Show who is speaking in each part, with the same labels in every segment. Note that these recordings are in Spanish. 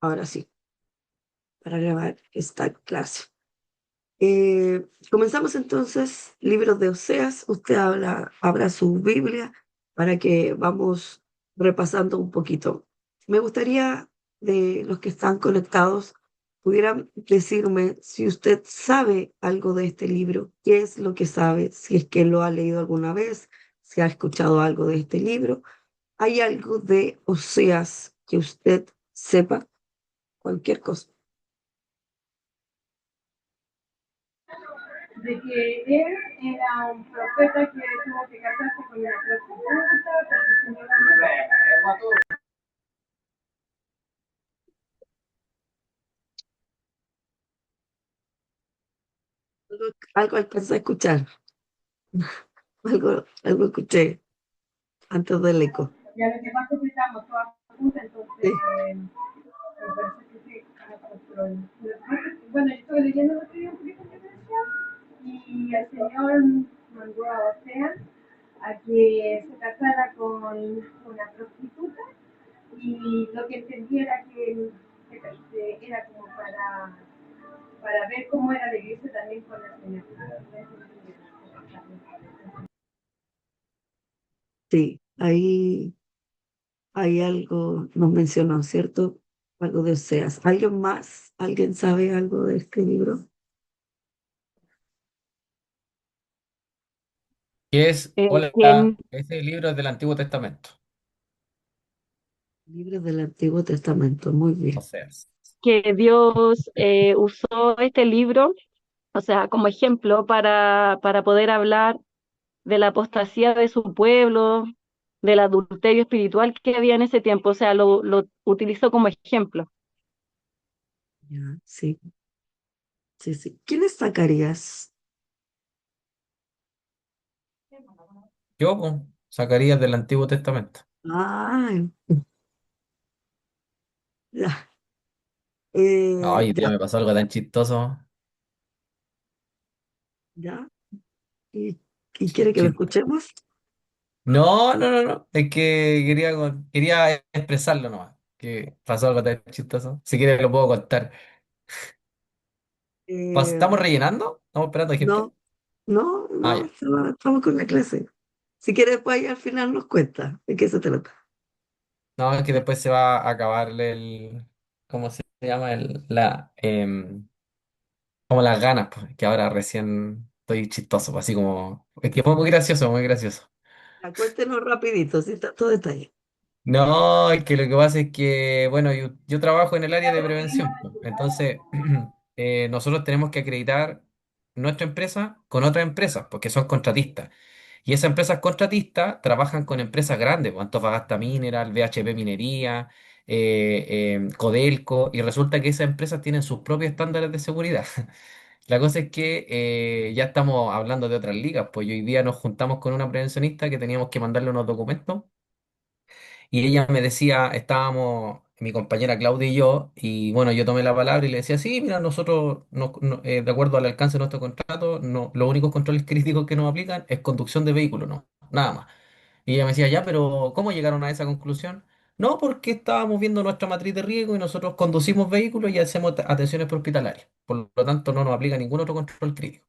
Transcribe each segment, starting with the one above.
Speaker 1: Ahora sí, para grabar esta clase. Comenzamos entonces, libros de Oseas. Usted abra su Biblia para que vamos repasando un poquito. Me gustaría de los que están conectados, pudieran decirme si usted sabe algo de este libro, qué es lo que sabe, si es que lo ha leído alguna vez, si ha escuchado algo de este libro. ¿Hay algo de Oseas que usted sepa? Cualquier cosa.
Speaker 2: De que él era un profeta que tuvo que casarse con una prostituta porque su novio
Speaker 1: Algo alcancé a escuchar, algo escuché antes del eco.
Speaker 2: ya lo que pasa es que estábamos todas juntas, entonces
Speaker 1: Sí.
Speaker 2: me parece que sí. Bueno, yo estuve leyendo el otro día un poquito de Grecia y el Señor mandó a Oseas a que se casara con una prostituta y lo que entendía era que era como para ver cómo era la iglesia también con la Señora.
Speaker 1: Sí, ahí algo nos mencionó, ¿cierto? Algo de Oseas. ¿Alguien más? ¿Alguien sabe algo de este libro?
Speaker 3: Que es,
Speaker 4: Que,
Speaker 3: hola, ese libro es del Antiguo Testamento,
Speaker 1: Libro del Antiguo Testamento, muy
Speaker 3: o
Speaker 1: bien.
Speaker 3: sea,
Speaker 4: que Dios usó este libro, o sea, como ejemplo para poder hablar de la apostasía de su pueblo, del adulterio espiritual que había en ese tiempo, o sea, lo utilizó como ejemplo.
Speaker 1: Ya, sí, sí, sí. ¿Quién es Zacarías?
Speaker 3: yo, po, Zacarías del Antiguo Testamento.
Speaker 1: Ay, ya,
Speaker 3: Ay,
Speaker 1: ya,
Speaker 3: tía, me pasó algo tan chistoso.
Speaker 1: ya. ¿Y quiere que lo
Speaker 3: Chi-
Speaker 1: escuchemos?
Speaker 3: No, no, no, no. Es que quería expresarlo nomás. Que pasó algo tan chistoso. Si quieres lo puedo contar.
Speaker 1: Eh,
Speaker 3: ¿Estamos rellenando? ¿Estamos esperando a gente?
Speaker 1: no, no,
Speaker 3: Ah,
Speaker 1: no,
Speaker 3: ya.
Speaker 1: estamos con la clase. Si quieres, después ahí al final nos cuenta de qué se trata.
Speaker 3: No, es que después se va a acabar ¿cómo se llama? Como las ganas, pues, que ahora recién estoy chistoso, pues, así como... Es que fue muy gracioso, muy gracioso.
Speaker 1: Ya, cuéntenos rapidito, sin tanto detalle.
Speaker 3: No, es que lo que pasa es que, bueno, yo trabajo en el área de prevención, pues. Entonces, nosotros tenemos que acreditar nuestra empresa con otras empresas, porque son contratistas. Y esas empresas contratistas trabajan con empresas grandes, pues, Antofagasta Mineral, BHP Minería, Codelco, y resulta que esas empresas tienen sus propios estándares de seguridad. La cosa es que ya estamos hablando de otras ligas, pues y hoy día nos juntamos con una prevencionista que teníamos que mandarle unos documentos. Y ella me decía, estábamos, mi compañera Claudia y yo, y bueno, yo tomé la palabra y le decía, sí, mira, nosotros, de acuerdo al alcance de nuestro contrato, no, los únicos controles críticos que nos aplican es conducción de vehículos, no, nada más. Y ella me decía, ya, pero ¿cómo llegaron a esa conclusión? No, porque estábamos viendo nuestra matriz de riesgo y nosotros conducimos vehículos y hacemos atenciones prehospitalarias. Por lo tanto, no nos aplica ningún otro control crítico.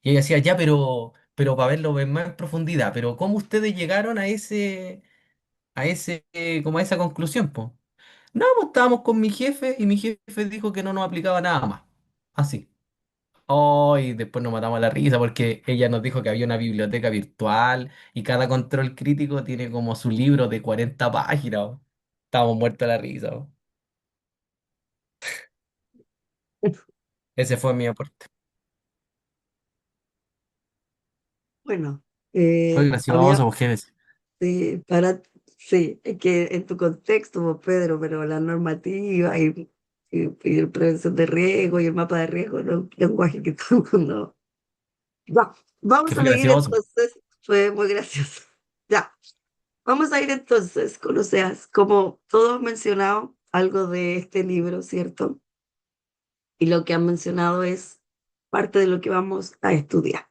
Speaker 3: Y ella decía, ya, pero para verlo más en profundidad, pero ¿cómo ustedes llegaron como a esa conclusión, pues? No, pues estábamos con mi jefe y mi jefe dijo que no nos aplicaba nada más. Así. Oh, y después nos matamos a la risa porque ella nos dijo que había una biblioteca virtual y cada control crítico tiene como su libro de 40 páginas. Oh. Estábamos muertos a la risa. Oh. Ese fue mi aporte.
Speaker 1: Bueno,
Speaker 3: Fue
Speaker 1: había,
Speaker 3: gracioso, pues, jefe.
Speaker 1: sí, sí, es que en tu contexto, vos, Pedro, pero la normativa y el prevención de riesgo y el mapa de riesgo, no, un lenguaje que todo el mundo. Va,
Speaker 3: Que
Speaker 1: vamos a
Speaker 3: fue
Speaker 1: seguir
Speaker 3: gracioso.
Speaker 1: entonces, fue muy gracioso. Ya, vamos a ir entonces con Oseas, como todos han mencionado algo de este libro, ¿cierto? Y lo que han mencionado es parte de lo que vamos a estudiar.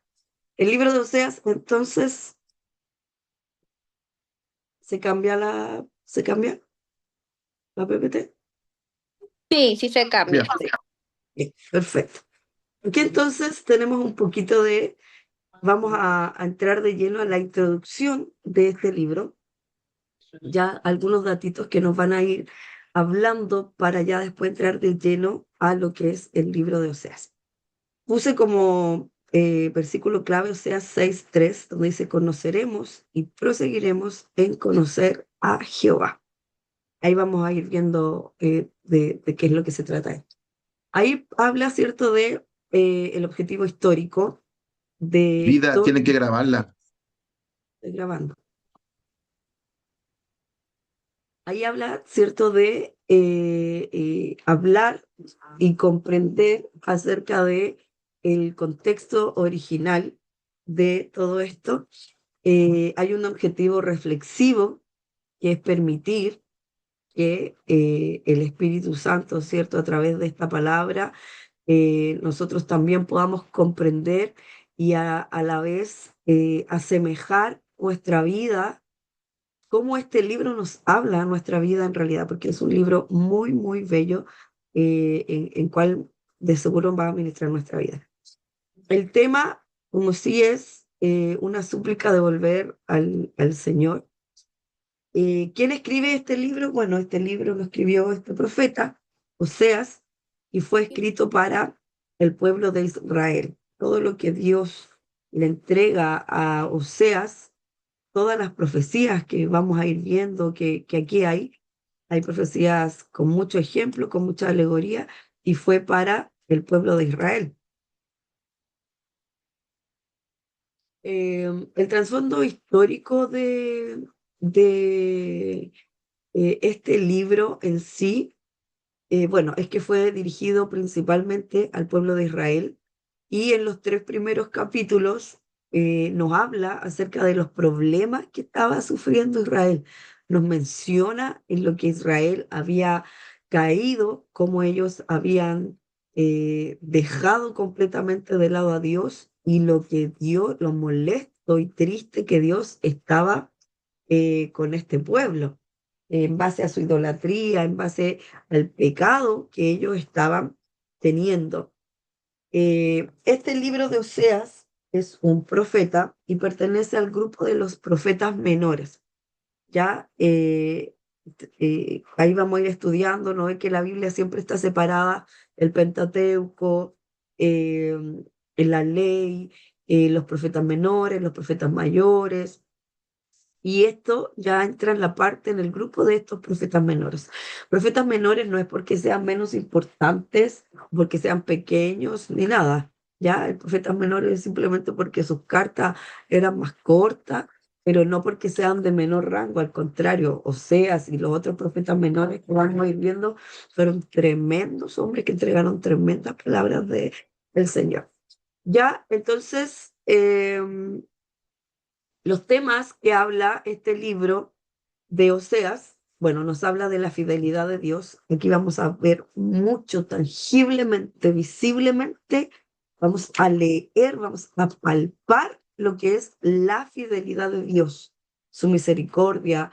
Speaker 1: El libro de Oseas, entonces, se cambia la PPT.
Speaker 5: Sí, sí se
Speaker 6: Ya.
Speaker 5: cambia.
Speaker 1: Bien, perfecto. Aquí entonces tenemos un poquito de, vamos a entrar de lleno a la introducción de este libro, ya algunos datitos que nos van a ir hablando para ya después entrar de lleno a lo que es el libro de Oseas. Puse como versículo clave Oseas 6:3, donde dice, conoceremos y proseguiremos en conocer a Jehová. Ahí vamos a ir viendo de qué es lo que se trata esto. Ahí habla, ¿cierto?, de el objetivo histórico de
Speaker 6: Vida,
Speaker 1: esto.
Speaker 6: tienen que grabarla.
Speaker 1: Estoy grabando. Ahí habla, ¿cierto?, de hablar y comprender acerca de el contexto original de todo esto. Hay un objetivo reflexivo que es permitir que el Espíritu Santo, ¿cierto?, a través de esta palabra, nosotros también podamos comprender y a la vez asemejar nuestra vida, cómo este libro nos habla a nuestra vida en realidad, porque es un libro muy, muy bello en cual de seguro va a ministrar nuestra vida. El tema, como sí es una súplica de volver al Señor. ¿Quién escribe este libro? Bueno, este libro lo escribió este profeta, Oseas, y fue escrito para el pueblo de Israel. Todo lo que Dios le entrega a Oseas, todas las profecías que vamos a ir viendo que aquí hay profecías con mucho ejemplo, con mucha alegoría, y fue para el pueblo de Israel. El trasfondo histórico de este libro en sí, bueno, es que fue dirigido principalmente al pueblo de Israel y en los 3 primeros capítulos nos habla acerca de los problemas que estaba sufriendo Israel. Nos menciona en lo que Israel había caído, cómo ellos habían dejado completamente de lado a Dios y lo que Dios, lo molesto y triste que Dios estaba con este pueblo, en base a su idolatría, en base al pecado que ellos estaban teniendo. Este libro de Oseas es un profeta y pertenece al grupo de los profetas menores. Ya ahí vamos a ir estudiando, ¿no? Es que la Biblia siempre está separada, el Pentateuco, eh, en la ley, los profetas menores, los profetas mayores. Y esto ya entra en la parte, en el grupo de estos profetas menores. Profetas menores no es porque sean menos importantes, porque sean pequeños, ni nada. Ya, el profeta menor es simplemente porque sus cartas eran más cortas, pero no porque sean de menor rango, al contrario, Oseas y los otros profetas menores que vamos a ir viendo fueron tremendos hombres que entregaron tremendas palabras del Señor. Ya, entonces, los temas que habla este libro de Oseas, bueno, nos habla de la fidelidad de Dios. Aquí vamos a ver mucho tangiblemente, visiblemente, vamos a leer, vamos a palpar lo que es la fidelidad de Dios, su misericordia,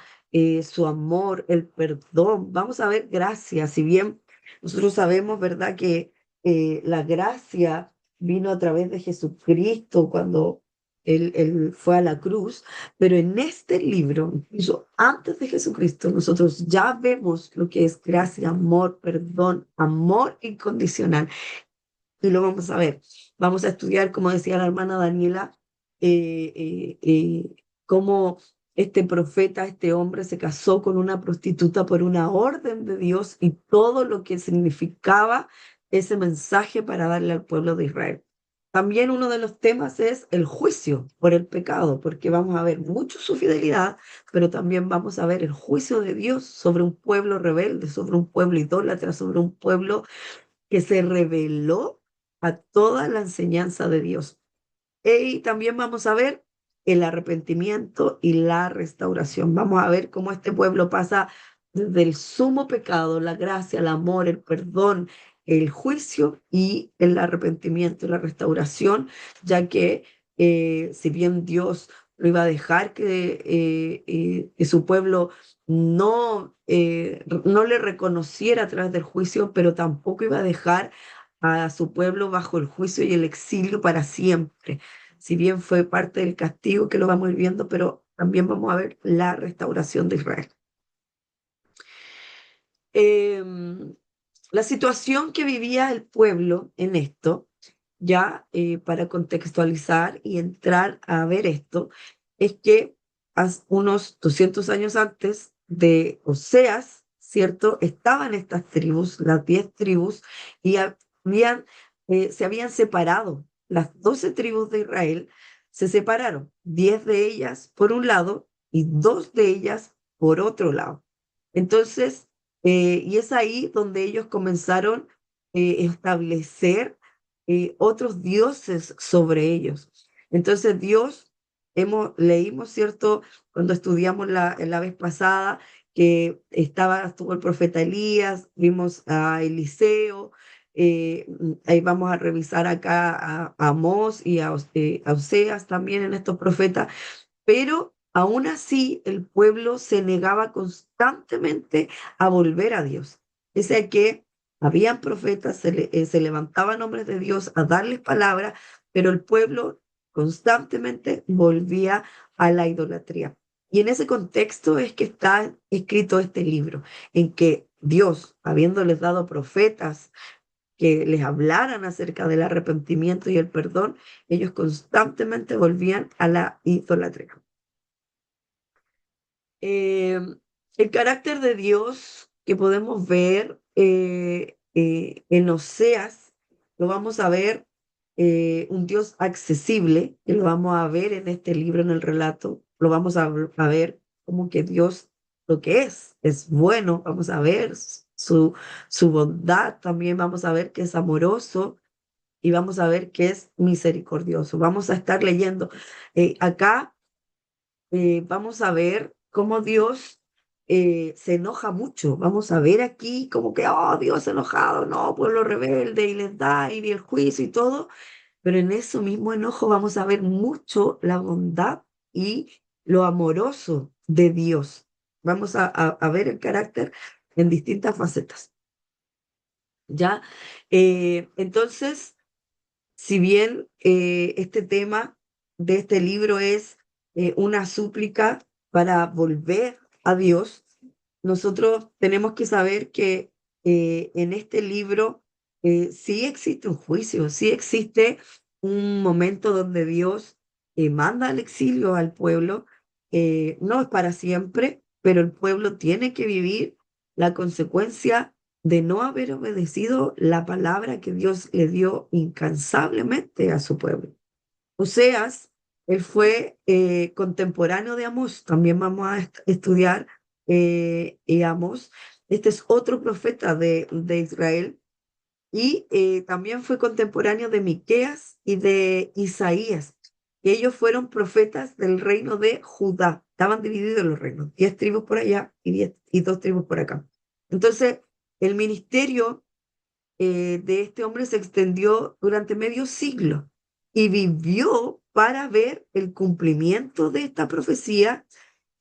Speaker 1: su amor, el perdón. Vamos a ver gracia, si bien nosotros sabemos, ¿verdad?, que la gracia vino a través de Jesucristo cuando él fue a la cruz, pero en este libro, incluso antes de Jesucristo, nosotros ya vemos lo que es gracia, amor, perdón, amor incondicional. Y lo vamos a ver. Vamos a estudiar, como decía la hermana Daniela, cómo este profeta, este hombre, se casó con una prostituta por una orden de Dios y todo lo que significaba ese mensaje para darle al pueblo de Israel. También uno de los temas es el juicio por el pecado, porque vamos a ver mucho su fidelidad, pero también vamos a ver el juicio de Dios sobre un pueblo rebelde, sobre un pueblo idólatra, sobre un pueblo que se rebeló a toda la enseñanza de Dios. Y también vamos a ver el arrepentimiento y la restauración. Vamos a ver cómo este pueblo pasa desde el sumo pecado, la gracia, el amor, el perdón, el juicio y el arrepentimiento y la restauración, ya que si bien Dios no iba a dejar que su pueblo no le reconociera a través del juicio, pero tampoco iba a dejar a su pueblo bajo el juicio y el exilio para siempre. Si bien fue parte del castigo que lo vamos a ir viendo, pero también vamos a ver la restauración de Israel. Em, la situación que vivía el pueblo en esto, ya para contextualizar y entrar a ver esto, es que unos 200 años antes de Oseas, ¿cierto? Estaban estas tribus, las 10 tribus, y se habían separado. Las 12 tribus de Israel se separaron, 10 de ellas por un lado y 2 de ellas por otro lado. Entonces, y es ahí donde ellos comenzaron a establecer otros dioses sobre ellos. Entonces Dios, leímos, ¿cierto? Cuando estudiamos la vez pasada, que estuvo el profeta Elías, vimos a Eliseo, ahí vamos a revisar acá a Amós y a Oseas también en estos profetas, pero aún así el pueblo se negaba constantemente a volver a Dios. Pese a que habían profetas, se levantaban hombres de Dios a darles palabra, pero el pueblo constantemente volvía a la idolatría. Y en ese contexto es que está escrito este libro, en que Dios, habiéndoles dado profetas que les hablaran acerca del arrepentimiento y el perdón, ellos constantemente volvían a la idolatría. Eh, el carácter de Dios que podemos ver en Oseas, lo vamos a ver, un Dios accesible, que lo vamos a ver en este libro, en el relato, lo vamos a ver como que Dios lo que es bueno, vamos a ver su bondad, también vamos a ver que es amoroso y vamos a ver que es misericordioso. Vamos a estar leyendo acá vamos a ver cómo Dios se enoja mucho. Vamos a ver aquí como que, oh, Dios enojado, no, pueblo rebelde, y les da y el juicio y todo. Pero en eso mismo enojo vamos a ver mucho la bondad y lo amoroso de Dios. Vamos a ver el carácter en distintas facetas. ¿Ya? Entonces, si bien este tema de este libro es una súplica para volver a Dios, nosotros tenemos que saber que en este libro sí existe un juicio, sí existe un momento donde Dios manda al exilio al pueblo. No es para siempre, pero el pueblo tiene que vivir la consecuencia de no haber obedecido la palabra que Dios le dio incansablemente a su pueblo. Oseas, él fue contemporáneo de Amós, también vamos a estudiar Amós. Este es otro profeta de Israel y también fue contemporáneo de Miqueas y de Isaías. Ellos fueron profetas del reino de Judá. Estaban divididos los reinos, 10 tribus por allá y 2 tribus por acá. Entonces, el ministerio de este hombre se extendió durante medio siglo y vivió para ver el cumplimiento de esta profecía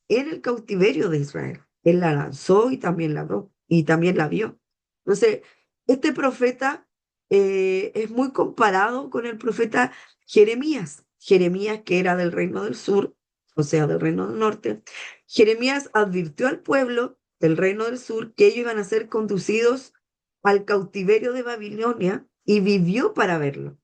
Speaker 1: en el cautiverio de Israel. Él la lanzó y también la vio. Entonces, este profeta es muy comparado con el profeta Jeremías. Jeremías, que era del reino del sur, o sea, del reino del norte. Jeremías advirtió al pueblo del reino del sur que ellos iban a ser conducidos al cautiverio de Babilonia y vivió para verlo.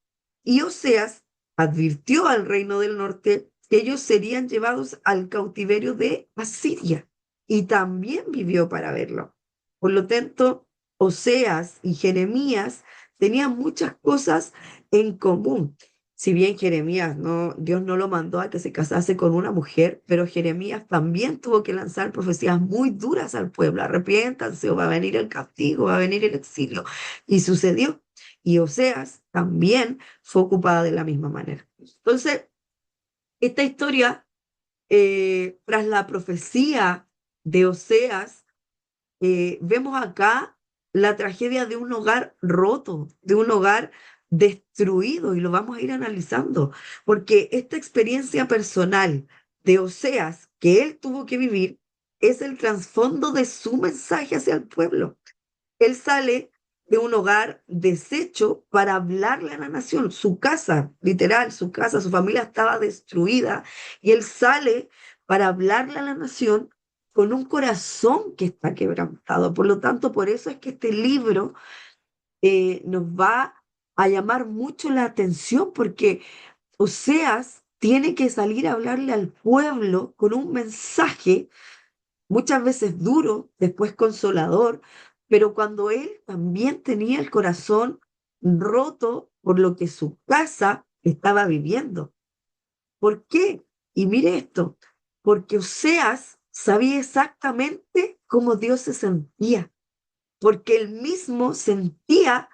Speaker 1: Y Oseas advirtió al reino del norte que ellos serían llevados al cautiverio de Asiria y también vivió para verlo. Por lo tanto, Oseas y Jeremías tenían muchas cosas en común. Si bien Jeremías Dios no lo mandó a que se casase con una mujer, pero Jeremías también tuvo que lanzar profecías muy duras al pueblo. Arrepiéntanse o va a venir el castigo, va a venir el exilio. Y sucedió. Y Oseas también fue ocupada de la misma manera. Entonces, esta historia, tras la profecía de Oseas, vemos acá la tragedia de un hogar roto, de un hogar destruido, y lo vamos a ir analizando, porque esta experiencia personal de Oseas que él tuvo que vivir es el trasfondo de su mensaje hacia el pueblo. Él sale de un hogar deshecho para hablarle a la nación. Su casa, literal, su casa, su familia estaba destruida y él sale para hablarle a la nación con un corazón que está quebrantado. Por lo tanto, por eso es que este libro nos va a llamar mucho la atención porque Oseas tiene que salir a hablarle al pueblo con un mensaje muchas veces duro, después consolador, pero cuando él también tenía el corazón roto por lo que su casa estaba viviendo. ¿Por qué? Y mire esto, porque Oseas sabía exactamente cómo Dios se sentía, porque él mismo sentía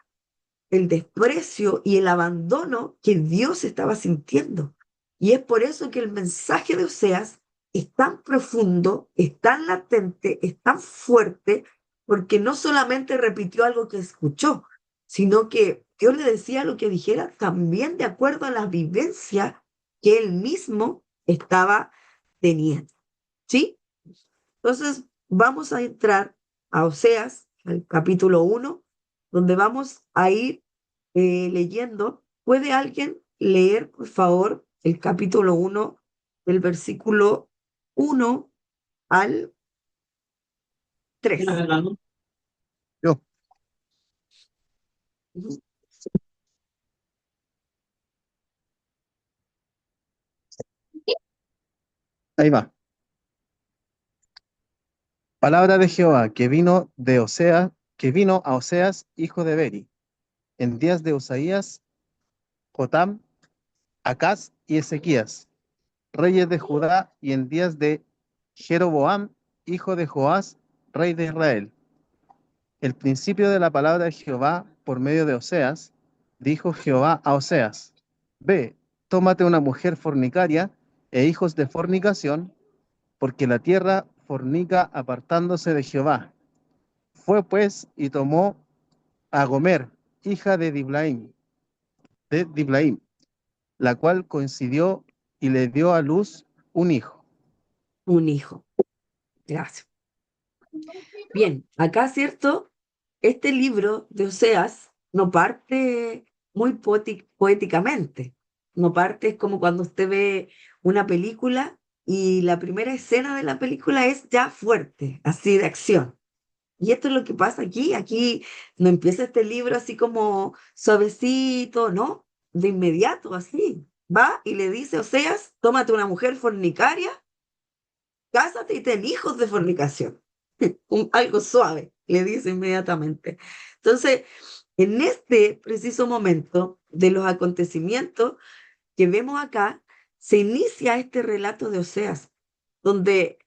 Speaker 1: el desprecio y el abandono que Dios estaba sintiendo. Y es por eso que el mensaje de Oseas es tan profundo, es tan latente, es tan fuerte, porque no solamente repitió algo que escuchó, sino que Dios le decía lo que dijera también de acuerdo a la vivencia que él mismo estaba teniendo. ¿Sí? Entonces, vamos a entrar a Oseas, al capítulo 1, donde vamos a ir leyendo. ¿Puede alguien leer, por favor, el capítulo 1, del versículo 1 al 3?
Speaker 5: Yo,
Speaker 1: Ujú.
Speaker 5: ahí va. Palabra de Jehová que vino de Oseas, que vino a Oseas, hijo de Beri, en días de Usaías, Jotam, Acaz y Ezequías, reyes de Judá, y en días de Jeroboam, hijo de Joás, rey de Israel. El principio de la palabra de Jehová por medio de Oseas, dijo Jehová a Oseas: Ve, tómate una mujer fornicaria e hijos de fornicación, porque la tierra fornica apartándose de Jehová. Fue pues y tomó a Gomer, hija de Diblaim, la cual coincidió y le dio a luz un hijo.
Speaker 1: Un hijo. Gracias. Bien, acá, ¿cierto? Este libro de Oseas no parte muy poéticamente, no parte es como cuando usted ve una película y la primera escena de la película es ya fuerte, así de acción. Y esto es lo que pasa aquí. Aquí no empieza este libro así como suavecito, ¿no? De inmediato, así. Va y le dice a Oseas, tómate una mujer fornicaria, cásate y ten hijos de fornicación. Algo suave, le dice inmediatamente. Entonces, en este preciso momento de los acontecimientos que vemos acá, se inicia este relato de Oseas, donde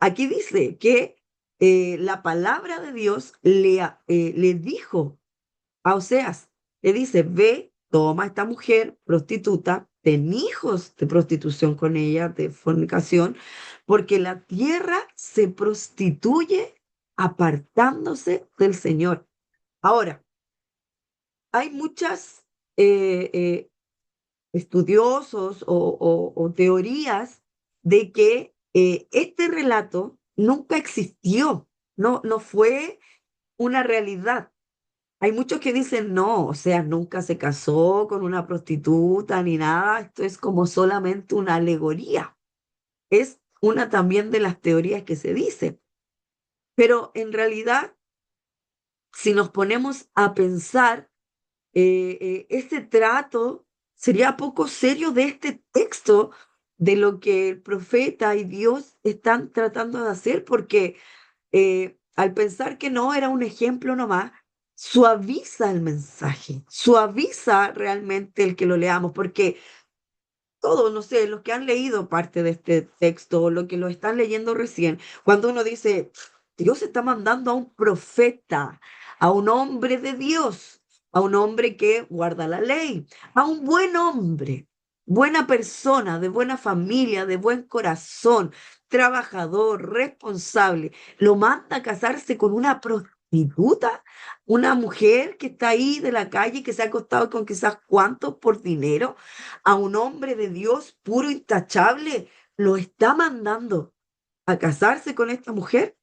Speaker 1: aquí dice que la palabra de Dios le dijo a Oseas, le dice, ve, toma a esta mujer prostituta, ten hijos de prostitución con ella, de fornicación, porque la tierra se prostituye apartándose del Señor. Ahora, hay muchas estudiosos o teorías de que este relato nunca existió, no fue una realidad. Hay muchos que dicen, no, o sea, nunca se casó con una prostituta ni nada, esto es como solamente una alegoría. Es una también de las teorías que se dice. Pero en realidad, si nos ponemos a pensar, ese trato sería poco serio de este texto, de lo que el profeta y Dios están tratando de hacer, porque al pensar que no era un ejemplo nomás, suaviza el mensaje, suaviza realmente el que lo leamos, porque todos, no sé, los que han leído parte de este texto o los que lo están leyendo recién, cuando uno dice, Dios está mandando a un profeta, a un hombre de Dios, a un hombre que guarda la ley, a un buen hombre, buena persona, de buena familia, de buen corazón, trabajador, responsable, lo manda a casarse con una prostituta, una mujer que está ahí de la calle, que se ha acostado con quizás cuántos por dinero, a un hombre de Dios puro, intachable, lo está mandando a casarse con esta mujer.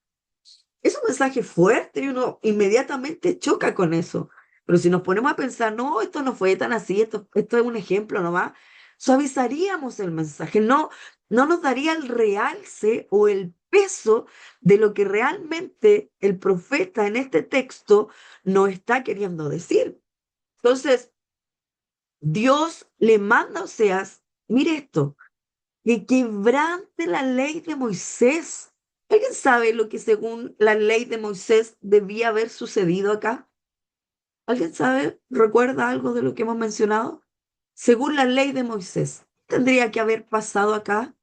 Speaker 1: Es un mensaje fuerte y uno inmediatamente choca con eso. Pero si nos ponemos a pensar, no, esto no fue tan así, esto es un ejemplo nomás, suavizaríamos el mensaje, no nos daría el realce o el peso de lo que realmente el profeta en este texto nos está queriendo decir. Entonces, Dios le manda a Oseas, mire esto, que quebrante la ley de Moisés. ¿Alguien sabe lo que según la ley de Moisés debía haber sucedido acá? ¿Alguien sabe? ¿Recuerda algo de lo que hemos mencionado? Según la ley de Moisés, ¿qué tendría que haber pasado acá?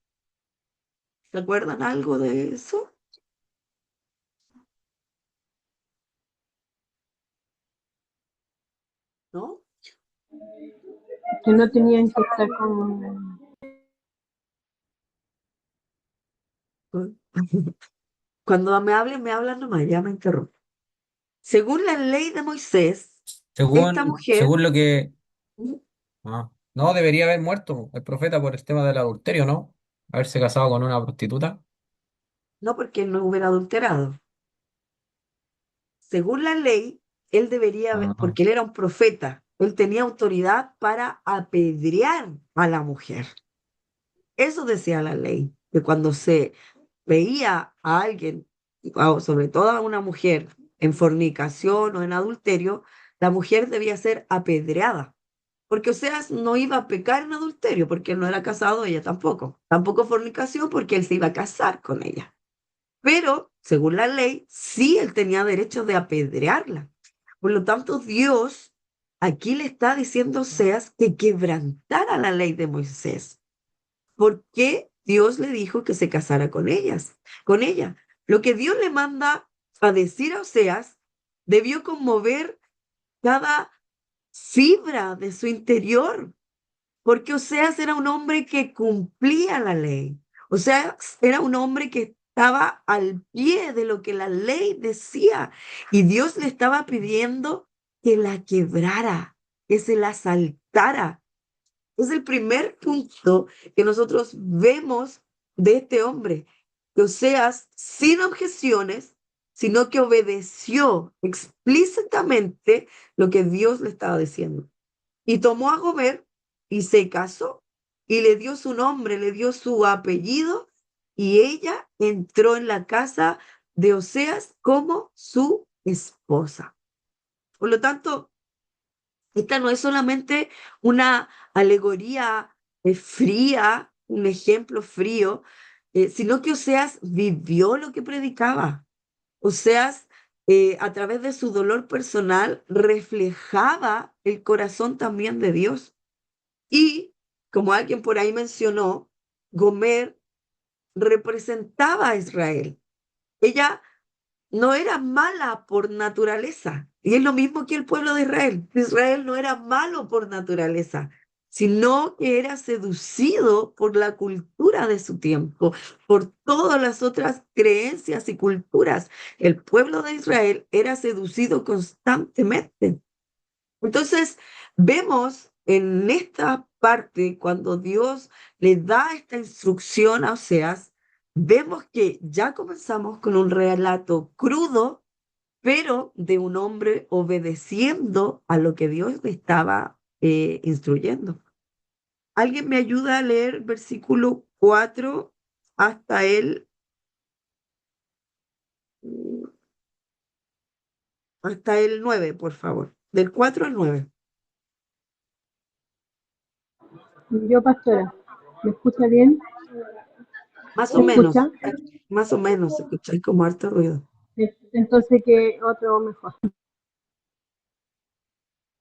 Speaker 1: ¿Recuerdan algo de eso? ¿No?
Speaker 2: Que no tenían que estar con...
Speaker 1: Cuando me hablan nomás, ya me interrumpo. Según la ley de Moisés, esta mujer,
Speaker 3: Según lo que... Ah, no, debería haber muerto el profeta por el tema del adulterio, ¿no? Haberse casado con una prostituta.
Speaker 1: no porque no hubiera adulterado, según la ley, él debería haber,
Speaker 3: Ah,
Speaker 1: porque él era un profeta, él tenía autoridad para apedrear a la mujer. Eso decía la ley, que cuando se veía a alguien, sobre todo a una mujer, en fornicación o en adulterio, la mujer debía ser apedreada. Porque Oseas no iba a pecar en adulterio, porque él no era casado, ella tampoco. Tampoco fornicación, porque él se iba a casar con ella. Pero, según la ley, sí él tenía derecho de apedrearla. Por lo tanto, Dios aquí le está diciendo a Oseas que quebrantara la ley de Moisés. ¿Por qué Dios le dijo que se casara con ellas, con ella? Lo que Dios le manda a decir a Oseas debió conmover cada fibra de su interior, porque Oseas era un hombre que cumplía la ley. Oseas era un hombre que estaba al pie de lo que la ley decía y Dios le estaba pidiendo que la quebrara, que se la saltara. Es el primer punto que nosotros vemos de este hombre, que Oseas, sin objeciones, sino que obedeció explícitamente lo que Dios le estaba diciendo. Y tomó a Gomer y se casó y le dio su nombre, le dio su apellido y ella entró en la casa de Oseas como su esposa. Por lo tanto, esta no es solamente una alegoría fría, un ejemplo frío, sino que Oseas vivió lo que predicaba. Oseas, a través de su dolor personal, reflejaba el corazón también de Dios. Y, como alguien por ahí mencionó, Gomer representaba a Israel. Ella no era mala por naturaleza. Y es lo mismo que el pueblo de Israel. Israel no era malo por naturaleza, sino que era seducido por la cultura de su tiempo, por todas las otras creencias y culturas. El pueblo de Israel era seducido constantemente. Entonces, vemos en esta parte, cuando Dios le da esta instrucción a Oseas, vemos que ya comenzamos con un relato crudo, pero de un hombre obedeciendo a lo que Dios le estaba instruyendo. ¿Alguien me ayuda a leer versículo 4 hasta mm, hasta el 9, por favor? Del 4 al 9.
Speaker 2: Yo, pastora, ¿me escucha bien?
Speaker 1: Más o
Speaker 2: ¿Me
Speaker 1: menos,
Speaker 2: escucha?
Speaker 1: más o menos, escucháis como harto ruido.
Speaker 2: Entonces, que otro mejor.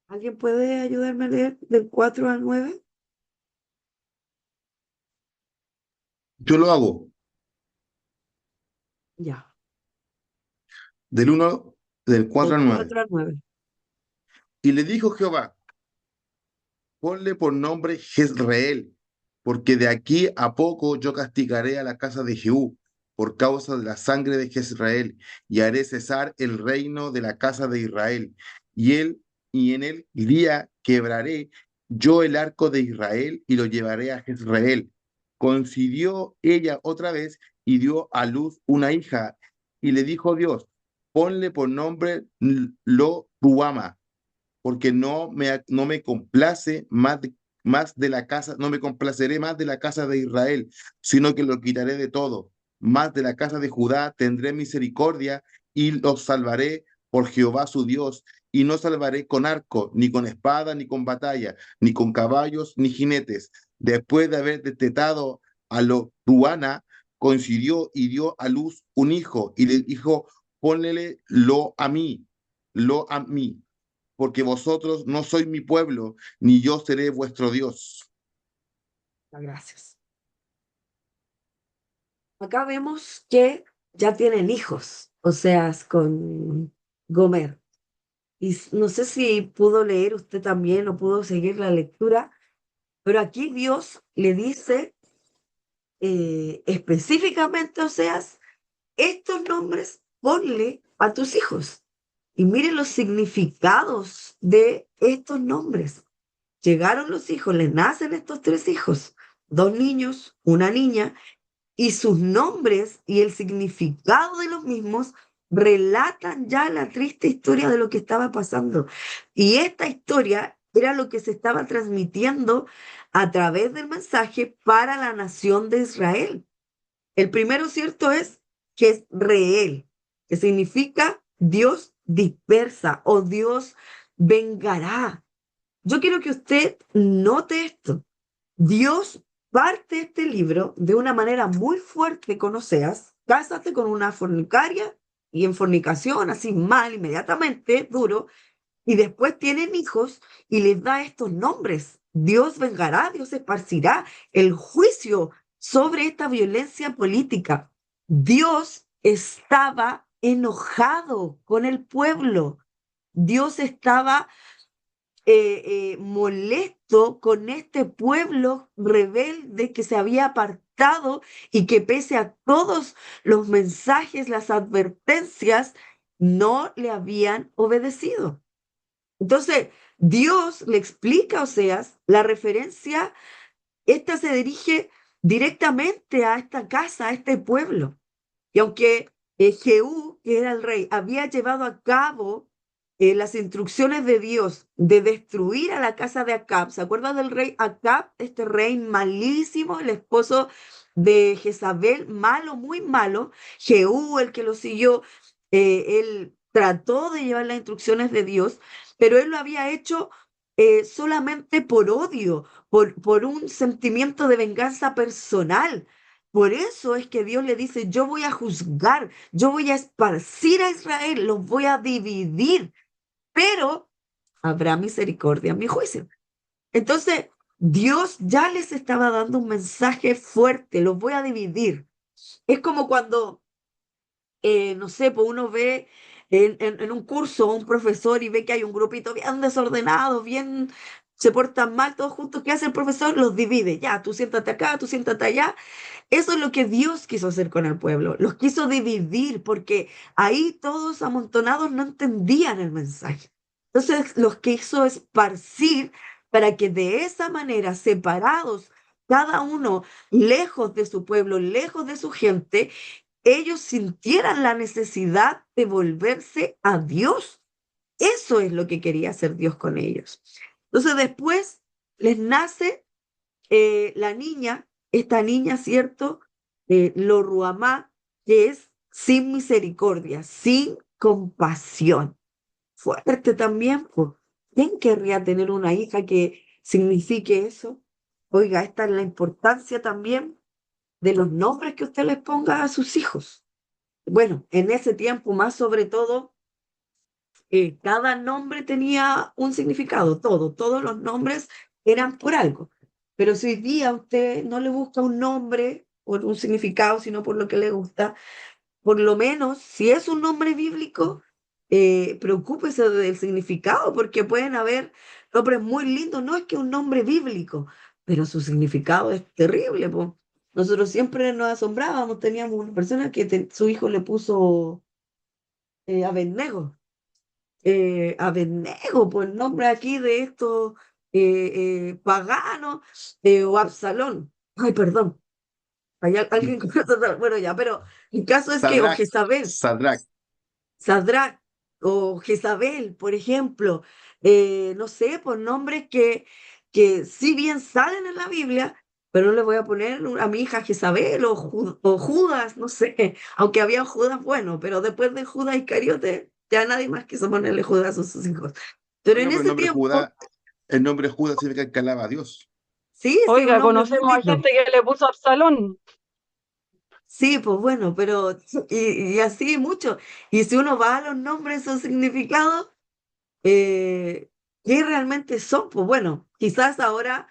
Speaker 1: ¿Alguien puede ayudarme a leer del 4 al 9?
Speaker 6: Yo lo hago
Speaker 1: Ya,
Speaker 6: del 1, del 4
Speaker 1: del
Speaker 6: al 9.
Speaker 1: 4 al 9.
Speaker 6: Y le dijo Jehová, ponle por nombre Jezreel, porque de aquí a poco yo castigaré a la casa de Jehú por causa de la sangre de Jezreel, y haré cesar el reino de la casa de Israel. Y en el día quebraré yo el arco de Israel y lo llevaré a Jezreel, Coincidió ella otra vez y dio a luz una hija. Y le dijo Dios, ponle por nombre Lo Ruama, porque no me complace más de la casa, no me complaceré más de la casa de Israel, sino que lo quitaré de todo. Más de la casa de Judá tendré misericordia y los salvaré por Jehová su Dios, y no salvaré con arco, ni con espada, ni con batalla, ni con caballos, ni jinetes. Después de haber destetado a lo Ruana, coincidió y dio a luz un hijo, y le dijo, ponle lo a mí, porque vosotros no sois mi pueblo, ni yo seré vuestro Dios.
Speaker 1: Gracias. Acá vemos que ya tienen hijos, o sea, con Gomer. Y no sé si pudo leer usted también o pudo seguir la lectura, pero aquí Dios le dice específicamente, o sea, estos nombres ponle a tus hijos. Y miren los significados de estos nombres. Llegaron los hijos, les nacen estos tres hijos, dos niños, una niña, y sus nombres y el significado de los mismos relatan ya la triste historia de lo que estaba pasando. Y esta historia era lo que se estaba transmitiendo a través del mensaje para la nación de Israel. El primero, cierto, es que es Reel, que significa Dios dispersa o Dios vengará. Yo quiero que usted note esto. Dios parte este libro de una manera muy fuerte con Oseas. Cásate con una fornicaria y en fornicación, así mal, inmediatamente, duro, y después tienen hijos y les da estos nombres. Dios vengará, Dios esparcirá el juicio sobre esta violencia política. Dios estaba enojado con el pueblo. Dios estaba molesto con este pueblo rebelde que se había apartado y que pese a todos los mensajes, las advertencias, no le habían obedecido. Entonces, Dios le explica a Oseas la referencia, esta se dirige directamente a esta casa, a este pueblo. Y aunque Jehú, que era el rey, había llevado a cabo las instrucciones de Dios de destruir a la casa de Acab, ¿se acuerdan del rey Acab? Este rey malísimo, el esposo de Jezabel, malo, muy malo. Jehú, el que lo siguió, él trató de llevar las instrucciones de Dios, pero él lo había hecho solamente por odio, por un sentimiento de venganza personal. Por eso es que Dios le dice, yo voy a juzgar, yo voy a esparcir a Israel, los voy a dividir, pero habrá misericordia en mi juicio. Entonces, Dios ya les estaba dando un mensaje fuerte, los voy a dividir. Es como cuando no sé, pues uno ve en un curso a un profesor y ve que hay un grupito bien desordenado, bien, se portan mal todos juntos. ¿Qué hace el profesor? Los divide. Ya, tú siéntate acá, tú siéntate allá. Eso es lo que Dios quiso hacer con el pueblo. Los quiso dividir porque ahí todos amontonados no entendían el mensaje. Entonces los quiso esparcir para que de esa manera, separados, cada uno lejos de su pueblo, lejos de su gente, ellos sintieran la necesidad de volverse a Dios. Eso es lo que quería hacer Dios con ellos. Entonces después les nace la niña, esta niña, ¿cierto? Lo Ruamá, que es sin misericordia, sin compasión. Fuerte también, pues. ¿Quién querría tener una hija que signifique eso? Oiga, esta es la importancia también de los nombres que usted les ponga a sus hijos. Bueno, en ese tiempo, más sobre todo, cada nombre tenía un significado, todos los nombres eran por algo. Pero si hoy día usted no le busca un nombre por un significado, sino por lo que le gusta, por lo menos, si es un nombre bíblico, preocúpese del significado, porque pueden haber nombres muy lindos. No es que un nombre bíblico, pero su significado es terrible, po. Nosotros siempre nos asombrábamos, teníamos una persona que su hijo le puso Abednego. Abednego, por el nombre aquí de estos paganos, o Absalón. Ay, perdón. ¿Hay alguien con otro? Bueno, ya, pero el caso es que, o
Speaker 6: Sadrach,
Speaker 1: Jezabel,
Speaker 6: Sadrach.
Speaker 1: Sadrach o Jezabel, por ejemplo, no sé, por nombres que si bien salen en la Biblia, pero no le voy a poner a mi hija Jezabel o Judas, no sé, aunque había Judas bueno, pero después de Judas Iscariote, ya nadie más quiso ponerle Judas a sus hijos. Pero
Speaker 6: Bueno,
Speaker 1: en
Speaker 6: pero
Speaker 1: ese tiempo,
Speaker 6: El nombre Judas significa que alaba a Dios.
Speaker 1: sí, sí, es un
Speaker 4: Oiga,
Speaker 1: nombre
Speaker 4: conocemos a
Speaker 1: bonito.
Speaker 4: gente que le puso Absalón.
Speaker 1: Sí, pues bueno, pero y así mucho. Y si uno va a los nombres o significados, ¿qué realmente son? Pues bueno, quizás ahora,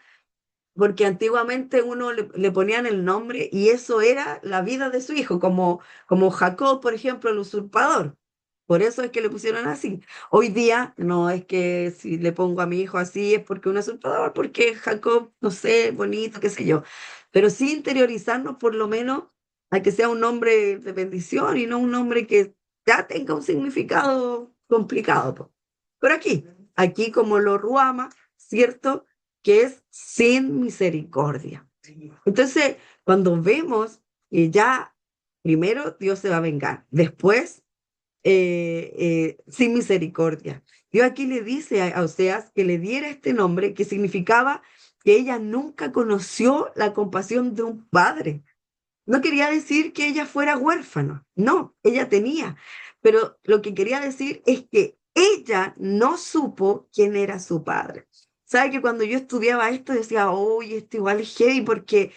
Speaker 1: porque antiguamente uno le ponían el nombre y eso era la vida de su hijo, como Jacob, por ejemplo, el usurpador. Por eso es que le pusieron así. Hoy día no es que si le pongo a mi hijo así es porque un usurpador, porque Jacob, no sé, bonito, qué sé yo. Pero sí interiorizarnos por lo menos a que sea un nombre de bendición y no un nombre que ya tenga un significado complicado, po. Pero aquí como lo Ruama, ¿cierto? Que es sin misericordia. Entonces, cuando vemos que ya primero Dios se va a vengar, después sin misericordia. Dios aquí le dice a Oseas que le diera este nombre que significaba que ella nunca conoció la compasión de un padre. No quería decir que ella fuera huérfana, no, ella tenía, pero lo que quería decir es que ella no supo quién era su padre. ¿Sabe que cuando yo estudiaba esto decía, oye, esto igual es heavy porque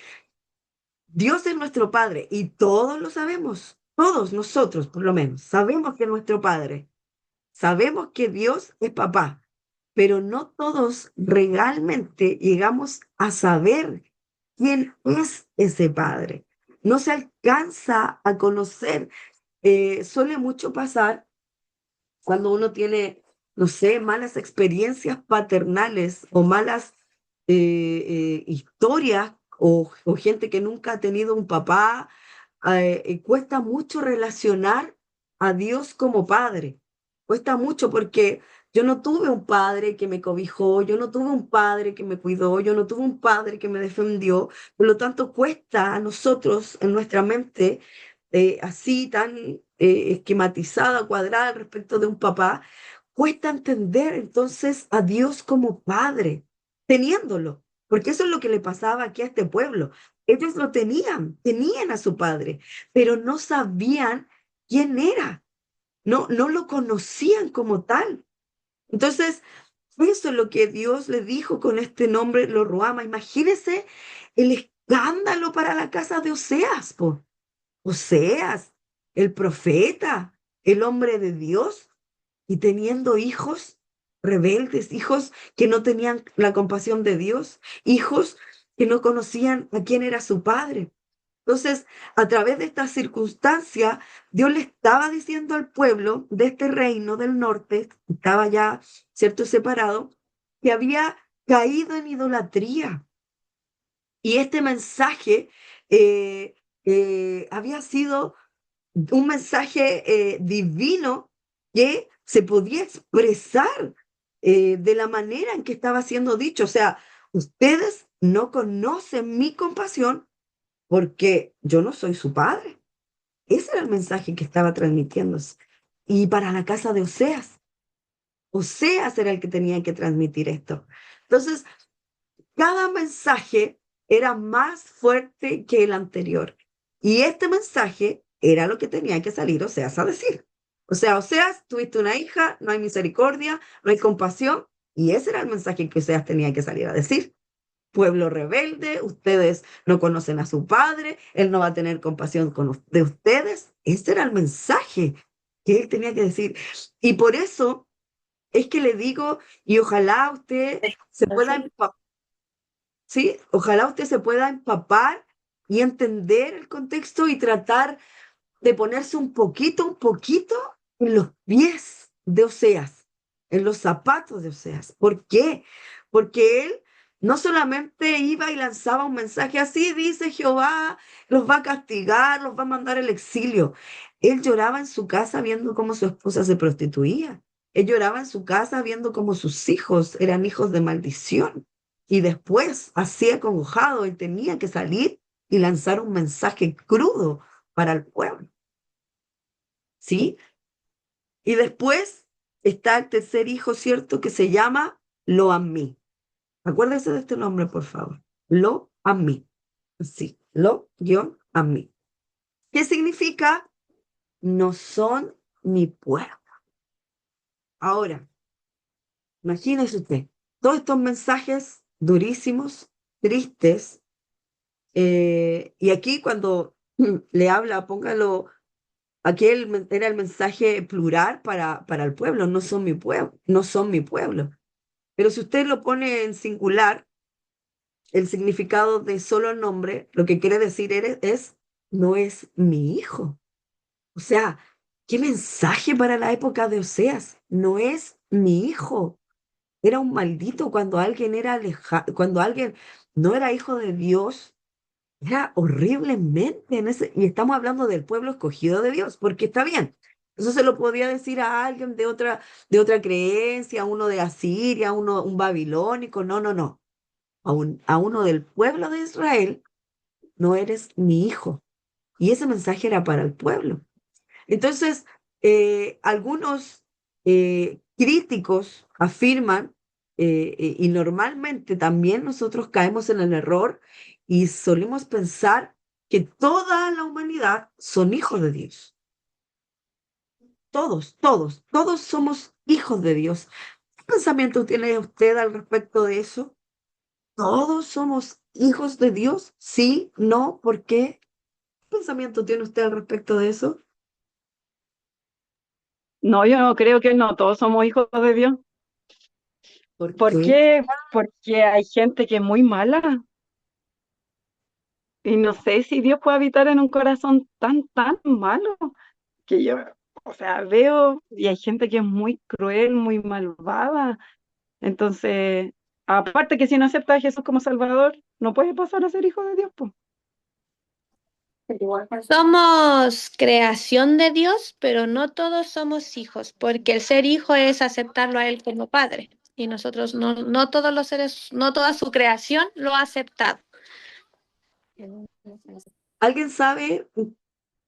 Speaker 1: Dios es nuestro Padre y todos lo sabemos, todos nosotros por lo menos, sabemos que es nuestro Padre, sabemos que Dios es papá, pero no todos realmente llegamos a saber quién es ese Padre. No se alcanza a conocer. Suele mucho pasar cuando uno tiene, no sé, malas experiencias paternales o malas historias o gente que nunca ha tenido un papá, cuesta mucho relacionar a Dios como padre. Cuesta mucho porque yo no tuve un padre que me cobijó, yo no tuve un padre que me cuidó, yo no tuve un padre que me defendió. Por lo tanto, cuesta a nosotros en nuestra mente así tan esquematizada, cuadrada respecto de un papá, cuesta entender entonces a Dios como padre, teniéndolo, porque eso es lo que le pasaba aquí a este pueblo. Ellos lo tenían a su padre, pero no sabían quién era, no lo conocían como tal. Entonces, eso es lo que Dios le dijo con este nombre, lo Ruama. Imagínese el escándalo para la casa de Oseas, po. Oseas, el profeta, el hombre de Dios, y teniendo hijos rebeldes, hijos que no tenían la compasión de Dios, hijos que no conocían a quién era su padre. Entonces, a través de esta circunstancia, Dios le estaba diciendo al pueblo de este reino del norte, que estaba ya, cierto, separado, que había caído en idolatría. Y este mensaje había sido un mensaje divino que se podía expresar de la manera en que estaba siendo dicho. O sea, ustedes no conocen mi compasión porque yo no soy su padre. Ese era el mensaje que estaba transmitiéndose. Y para la casa de Oseas, Oseas era el que tenía que transmitir esto. Entonces, cada mensaje era más fuerte que el anterior. Y este mensaje era lo que tenía que salir Oseas a decir. O sea, Oseas, tuviste una hija, no hay misericordia, no hay compasión. Y ese era el mensaje que Oseas tenía que salir a decir. Pueblo rebelde, ustedes no conocen a su padre, él no va a tener compasión de ustedes. Ese era el mensaje que él tenía que decir. Y por eso es que le digo, y ojalá usted se pueda ¿sí? Ojalá usted se pueda empapar y entender el contexto y tratar de ponerse un poquito en los pies de Oseas, en los zapatos de Oseas. ¿Por qué? Porque él no solamente iba y lanzaba un mensaje así, dice Jehová, los va a castigar, los va a mandar al exilio. Él lloraba en su casa viendo cómo su esposa se prostituía. Él lloraba en su casa viendo cómo sus hijos eran hijos de maldición. Y después, así acongojado, él tenía que salir y lanzar un mensaje crudo para el pueblo, ¿sí? Y después está el tercer hijo, ¿cierto? Que se llama Lo-Ammi. Acuérdense de este nombre, por favor. Lo-Ammi. Sí, Lo-Ammi. ¿Qué significa? No son mi pueblo. Ahora, imagínese usted, todos estos mensajes durísimos, tristes, y aquí cuando le habla, póngalo, aquí era el mensaje plural para el pueblo, no son mi pueblo, no son mi pueblo. Pero si usted lo pone en singular, el significado de solo el nombre, lo que quiere decir no es mi hijo. O sea, qué mensaje para la época de Oseas, no es mi hijo. Era un maldito cuando alguien cuando alguien no era hijo de Dios, era horriblemente y estamos hablando del pueblo escogido de Dios, porque está bien. Eso se lo podía decir a alguien de otra creencia, a uno de Asiria, a uno, un babilónico, no, no, no. A uno del pueblo de Israel, no eres mi hijo. Y ese mensaje era para el pueblo. Entonces, algunos críticos afirman, y normalmente también nosotros caemos en el error y solemos pensar que toda la humanidad son hijos de Dios. Todos somos hijos de Dios. ¿Qué pensamiento tiene usted al respecto de eso? ¿Todos somos hijos de Dios? Sí, no, ¿por qué? ¿Qué pensamiento tiene usted al respecto de eso?
Speaker 4: No, yo no creo que no todos somos hijos de Dios.
Speaker 1: ¿Por
Speaker 4: ¿Por
Speaker 1: qué?
Speaker 4: qué? Porque hay gente que es muy mala. Y no sé si Dios puede habitar en un corazón tan malo que yo, o sea, veo y hay gente que es muy cruel, muy malvada. Entonces, aparte que si no acepta a Jesús como Salvador, no puede pasar a ser hijo de Dios, pues.
Speaker 7: Somos creación de Dios, pero no todos somos hijos, porque el ser hijo es aceptarlo a Él como padre. Y nosotros no todos los seres, no toda su creación lo ha aceptado.
Speaker 1: ¿Alguien sabe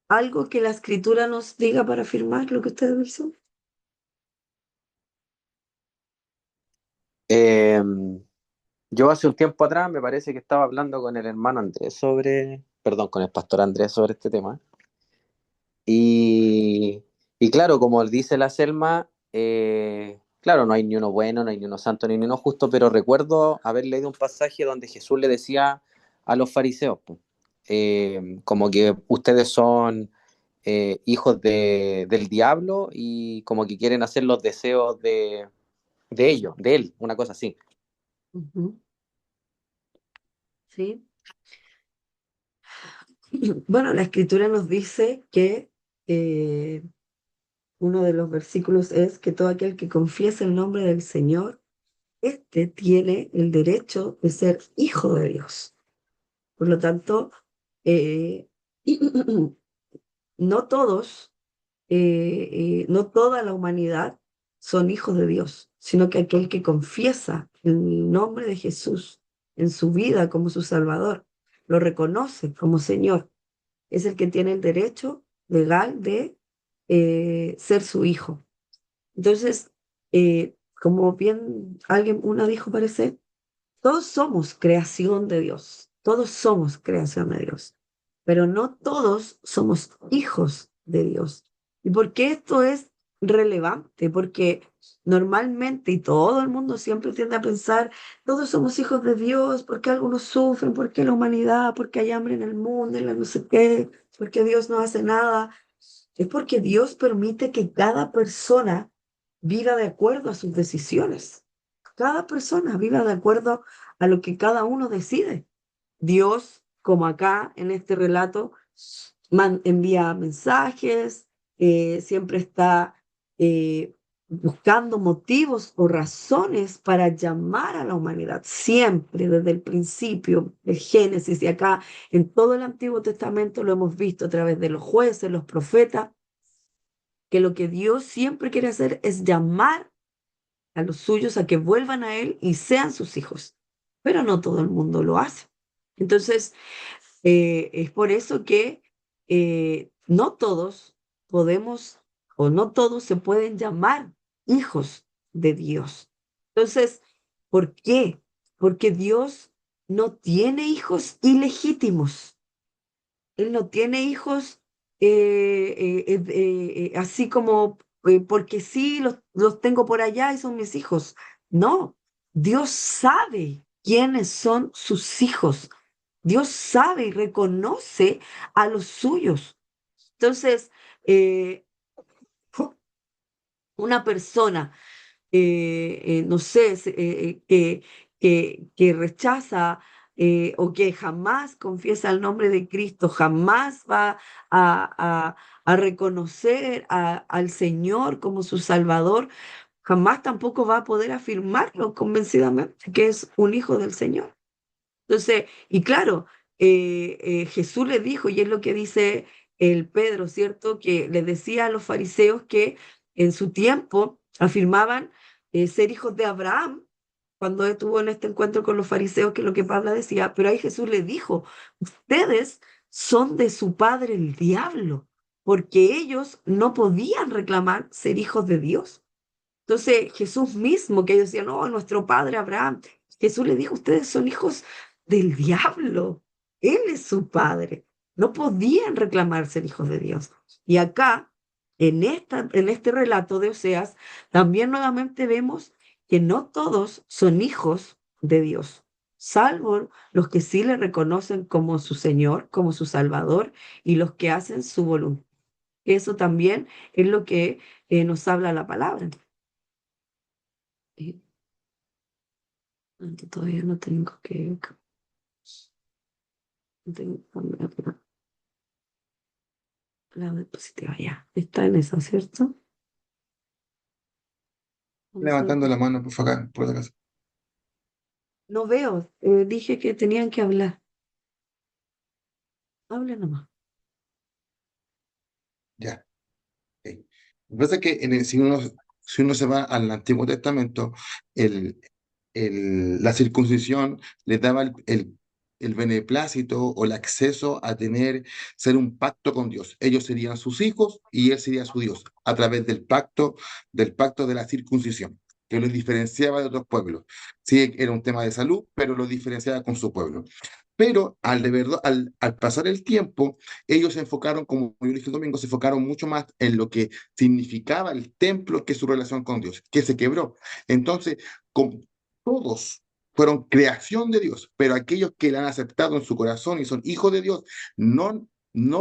Speaker 1: algo que la escritura nos diga para afirmar lo que ustedes dicen?
Speaker 8: Eh, yo hace un tiempo atrás me parece que estaba hablando con el hermano Andrés perdón, con el pastor Andrés sobre este tema. Y claro, como dice la Selma, claro, no hay ni uno bueno, no hay ni uno santo, ni uno justo, pero recuerdo haber leído un pasaje donde Jesús le decía a los fariseos, po, como que ustedes son hijos del diablo y como que quieren hacer los deseos de ellos, de él, una cosa así.
Speaker 1: Ujú. Sí. Bueno, la escritura nos dice que uno de los versículos es que todo aquel que confiese el nombre del Señor, este tiene el derecho de ser hijo de Dios. Por lo tanto, eh, no todos, no toda la humanidad son hijos de Dios, sino que aquel que confiesa el nombre de Jesús en su vida como su Salvador, lo reconoce como Señor, es el que tiene el derecho legal de ser su hijo. Entonces, como bien una dijo, parece, todos somos creación de Dios, todos somos creación de Dios, pero no todos somos hijos de Dios. ¿Y por qué esto es relevante? Porque normalmente, y todo el mundo siempre tiende a pensar, todos somos hijos de Dios, porque algunos sufren, porque la humanidad, porque hay hambre en el mundo, y la no sé qué, porque Dios no hace nada. Es porque Dios permite que cada persona viva de acuerdo a sus decisiones. Cada persona viva de acuerdo a lo que cada uno decide. Dios, como acá en este relato, envía mensajes, siempre está buscando motivos o razones para llamar a la humanidad, siempre desde el principio, el Génesis, y acá en todo el Antiguo Testamento lo hemos visto a través de los jueces, los profetas, que lo que Dios siempre quiere hacer es llamar a los suyos a que vuelvan a Él y sean sus hijos, pero no todo el mundo lo hace. Entonces, Es por eso que no todos podemos o no todos se pueden llamar hijos de Dios. Entonces, ¿por qué? Porque Dios no tiene hijos ilegítimos. Él no tiene hijos así como porque sí, los tengo por allá y son mis hijos. No, Dios sabe quiénes son sus hijos. Dios sabe y reconoce a los suyos. Entonces, eh, una persona no sé, que rechaza o que jamás confiesa el nombre de Cristo, jamás va a reconocer al Señor como su Salvador, jamás tampoco va a poder afirmarlo convencidamente que es un hijo del Señor. Entonces, y claro, Jesús le dijo, y es lo que dice el Pedro, ¿cierto? Que le decía a los fariseos que en su tiempo afirmaban ser hijos de Abraham, cuando estuvo en este encuentro con los fariseos, que es lo que Pablo decía, pero ahí Jesús le dijo, ustedes son de su padre el diablo, porque ellos no podían reclamar ser hijos de Dios. Entonces Jesús mismo, que ellos decían, no, nuestro padre Abraham, Jesús le dijo, ustedes son hijos del diablo, él es su padre, no podían reclamar ser hijos de Dios. Y acá, en este relato de Oseas, también nuevamente vemos que no todos son hijos de Dios, salvo los que sí le reconocen como su Señor, como su Salvador, y los que hacen su voluntad. Eso también es lo que nos habla la palabra. Y todavía no tengo que... No tengo que cambiar la diapositiva ya. Está en esa, ¿cierto?
Speaker 6: Levantando la mano, por favor, por acá.
Speaker 1: No veo. Dije que tenían que hablar. Habla nomás.
Speaker 6: Ya. Ok. Lo que pasa es que si uno se va al Antiguo Testamento, el, la circuncisión les daba el beneplácito o el acceso a ser un pacto con Dios. Ellos serían sus hijos y él sería su Dios a través del pacto de la circuncisión, que los diferenciaba de otros pueblos. Sí, era un tema de salud, pero los diferenciaba con su pueblo. Pero al pasar el tiempo, ellos se enfocaron, como yo dije el domingo, se enfocaron mucho más en lo que significaba el templo que su relación con Dios, que se quebró. Entonces, todos fueron creación de Dios, pero aquellos que la han aceptado en su corazón y son hijos de Dios, no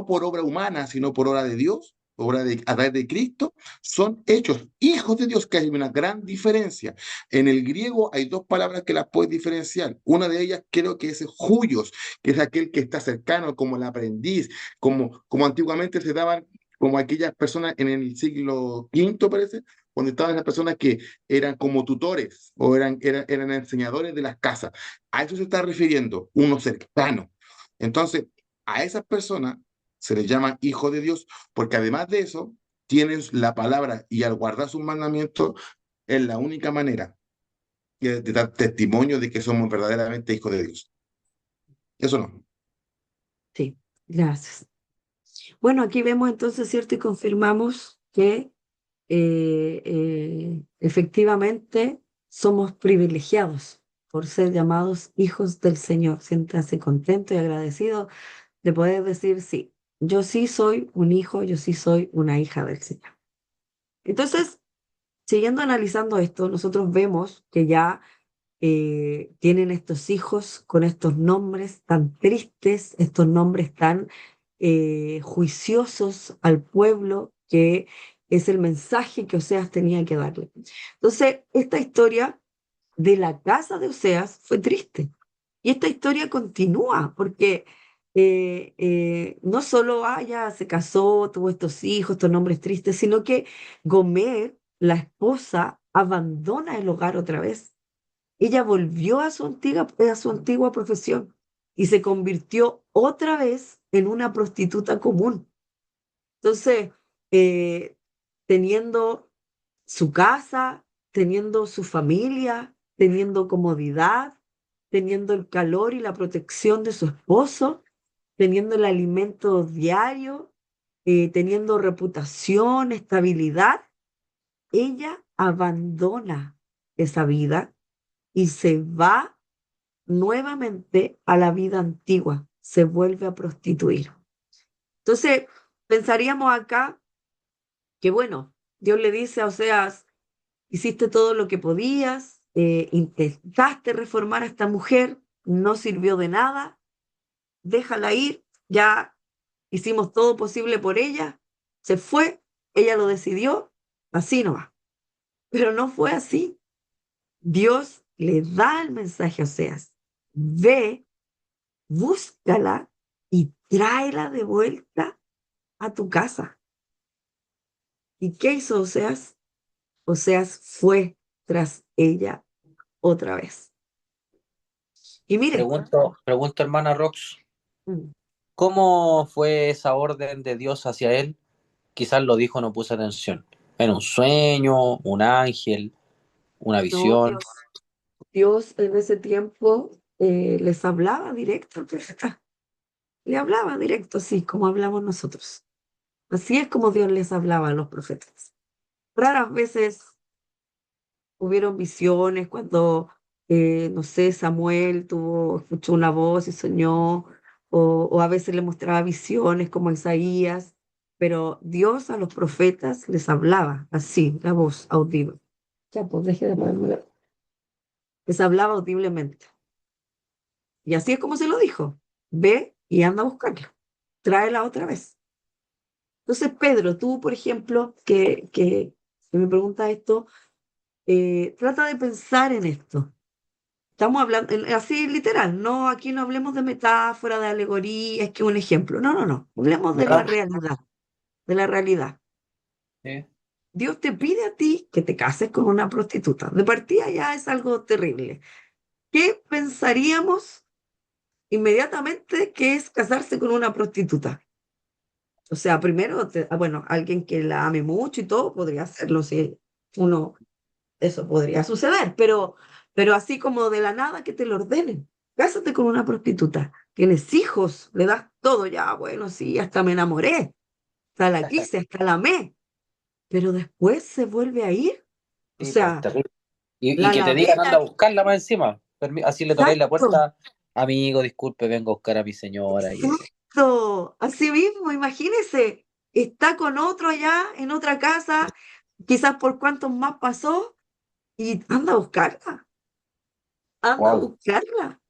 Speaker 6: por obra humana, sino por obra de Dios, a través de Cristo, son hechos hijos de Dios, que hay una gran diferencia. En el griego hay dos palabras que las puedes diferenciar. Una de ellas creo que es huyos, que es aquel que está cercano, como el aprendiz, como antiguamente se daban, como aquellas personas en el siglo V, parece, cuando estaban las personas que eran como tutores o eran enseñadores de las casas. A eso se está refiriendo, uno cercano. Entonces, a esas personas se les llama hijo de Dios, porque además de eso, tienen la palabra y al guardar sus mandamientos es la única manera de dar testimonio de que somos verdaderamente hijos de Dios. Eso no.
Speaker 1: Sí, gracias. Bueno, aquí vemos entonces, ¿cierto? Y confirmamos que efectivamente somos privilegiados por ser llamados hijos del Señor. Siéntase contento y agradecido de poder decir, sí, yo sí soy un hijo, yo sí soy una hija del Señor. Entonces, siguiendo analizando esto, nosotros vemos que ya tienen estos hijos con estos nombres tan tristes, estos nombres tan juiciosos al pueblo, que es el mensaje que Oseas tenía que darle. Entonces, esta historia de la casa de Oseas fue triste. Y esta historia continúa, porque no solo ya se casó, tuvo estos hijos, estos nombres tristes, sino que Gomer, la esposa, abandona el hogar otra vez. Ella volvió a su antigua profesión y se convirtió otra vez en una prostituta común. Entonces, eh, teniendo su casa, teniendo su familia, teniendo comodidad, teniendo el calor y la protección de su esposo, teniendo el alimento diario, teniendo reputación, estabilidad, ella abandona esa vida y se va nuevamente a la vida antigua, se vuelve a prostituir. Entonces, pensaríamos acá que, bueno, Dios le dice a Oseas, hiciste todo lo que podías, intentaste reformar a esta mujer, no sirvió de nada, déjala ir, ya hicimos todo posible por ella, se fue, ella lo decidió, así no va. Pero no fue así. Dios le da el mensaje a Oseas, ve, búscala y tráela de vuelta a tu casa. ¿Y qué hizo Oseas? Oseas fue tras ella otra vez. Y mire,
Speaker 8: Pregunto, hermana Rox,
Speaker 1: mm,
Speaker 8: ¿cómo fue esa orden de Dios hacia él? Quizás lo dijo, no puse atención. ¿Era un sueño, un ángel, una
Speaker 1: no,
Speaker 8: visión?
Speaker 1: Dios en ese tiempo les hablaba directo, le hablaba directo, así como hablamos nosotros. Así es como Dios les hablaba a los profetas. Raras veces hubieron visiones cuando, no sé, Samuel escuchó una voz y soñó, o a veces le mostraba visiones como Isaías, pero Dios a los profetas les hablaba así, la voz audible. Ya, pues deje de ponerme. Les hablaba audiblemente. Y así es como se lo dijo. Ve y anda a buscarla. Tráela otra vez. Entonces, Pedro, tú, por ejemplo, que me pregunta esto, trata de pensar en esto. Estamos hablando, así literal, no, aquí no hablemos de metáfora, de alegoría, es que un ejemplo. No, no, no. Hablemos de la
Speaker 8: ¿Ya?
Speaker 1: realidad, de la realidad.
Speaker 8: Sí.
Speaker 1: Dios te pide a ti que te cases con una prostituta. De partida ya es algo terrible. ¿Qué pensaríamos inmediatamente que es casarse con una prostituta? O sea, primero, bueno, alguien que la ame mucho y todo podría hacerlo, si uno, eso podría suceder, pero así como de la nada que te lo ordenen, cásate con una prostituta, tienes hijos, le das todo, ya, bueno, sí, hasta me enamoré, hasta la quise, hasta la amé, pero después se vuelve a ir, o
Speaker 8: Sí, pues,
Speaker 1: sea,
Speaker 8: terrible. Y
Speaker 1: la
Speaker 8: que te
Speaker 1: lavé,
Speaker 8: digan, anda a buscarla más encima. Así le tocáis la
Speaker 1: exacto,
Speaker 8: puerta. Amigo, disculpe, vengo a buscar a mi señora.
Speaker 1: exacto, así mismo, imagínese, está con otro allá en otra casa, quizás por cuántos más pasó, y anda a
Speaker 8: Wow.
Speaker 1: buscarla.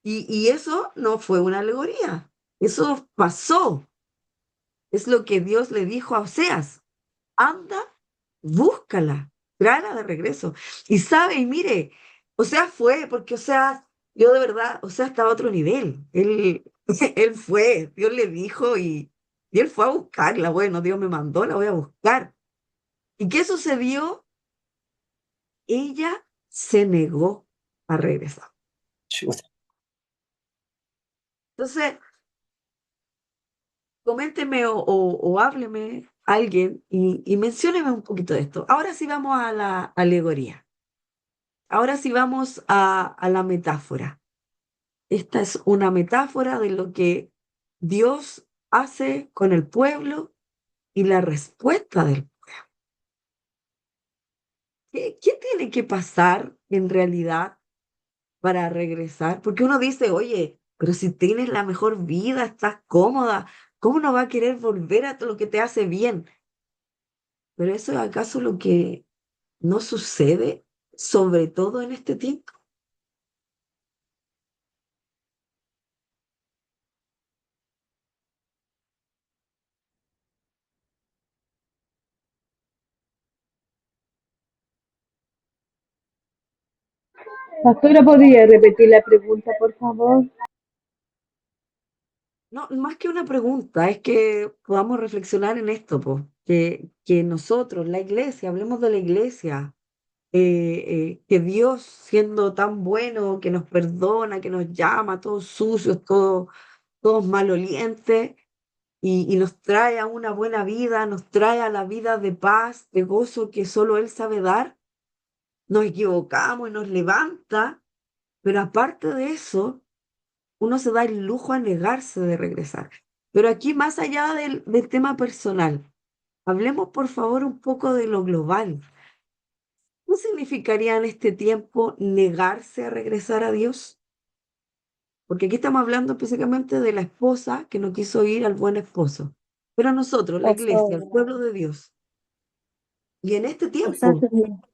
Speaker 1: Y eso no fue una alegoría, eso pasó. Es lo que Dios le dijo a Oseas. Anda, búscala, tráela de regreso. Y sabe, y mire, Oseas fue, porque Oseas, yo de verdad, Oseas estaba a otro nivel. Él, él fue, Dios le dijo y él fue a buscarla. Bueno, Dios me mandó, la voy a buscar. ¿Y qué sucedió? Ella se negó a regresar.
Speaker 8: Chuta.
Speaker 1: Entonces, coménteme o hábleme alguien y mencióneme un poquito de esto. Ahora sí vamos a la alegoría. Ahora sí vamos a la metáfora. Esta es una metáfora de lo que Dios hace con el pueblo y la respuesta del pueblo. ¿Qué tiene que pasar en realidad para regresar? Porque uno dice, oye, pero si tienes la mejor vida, estás cómoda, ¿cómo no va a querer volver a lo que te hace bien? Pero eso es acaso lo que no sucede, sobre todo en este tiempo.
Speaker 2: Pastora, ¿podría repetir la pregunta, por favor?
Speaker 1: No, más que una pregunta, es que podamos reflexionar en esto, po, que nosotros, la iglesia, hablemos de la iglesia, que Dios, siendo tan bueno, que nos perdona, que nos llama, todos sucios, todos malolientes, y nos trae a una buena vida, nos trae a la vida de paz, de gozo que solo Él sabe dar, nos equivocamos y nos levanta, pero aparte de eso, uno se da el lujo a negarse de regresar. Pero aquí, más allá del tema personal, hablemos por favor un poco de lo global. ¿Qué significaría en este tiempo negarse a regresar a Dios? Porque aquí estamos hablando específicamente de la esposa que no quiso ir al buen esposo. Pero nosotros, la
Speaker 9: O sea,
Speaker 1: iglesia, el pueblo de Dios, y en este
Speaker 9: o sea,
Speaker 1: tiempo,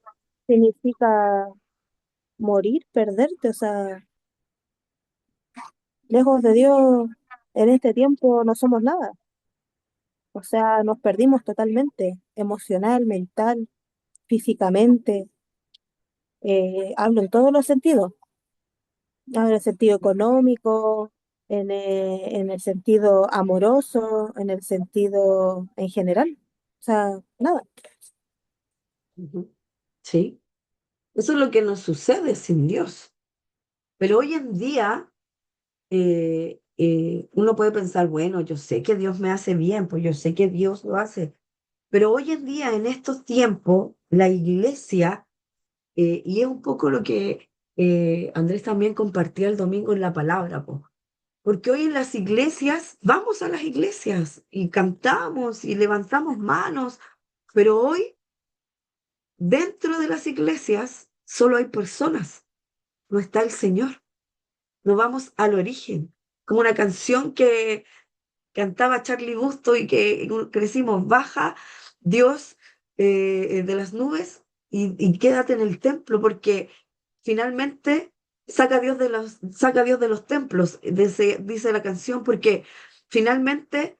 Speaker 9: significa morir, perderte, o sea, lejos de Dios, en este tiempo no somos nada. O sea, nos perdimos totalmente, emocional, mental, físicamente, hablo en todos los sentidos, hablo en el sentido económico, en el sentido amoroso, en el sentido en general. O sea, nada.
Speaker 1: ujú, sí, eso es lo que nos sucede sin Dios. Pero hoy en día uno puede pensar, bueno, yo sé que Dios me hace bien, pues yo sé que Dios lo hace. Pero hoy en día, en estos tiempos, la iglesia, y es un poco lo que Andrés también compartía el domingo en la palabra, po, porque hoy en las iglesias, vamos a las iglesias y cantamos y levantamos manos, pero hoy dentro de las iglesias solo hay personas, no está el Señor. No vamos al origen, como una canción que cantaba Charlie Gusto y que crecimos, baja Dios de las nubes y quédate en el templo, porque finalmente saca a Dios de los templos, dice la canción, porque finalmente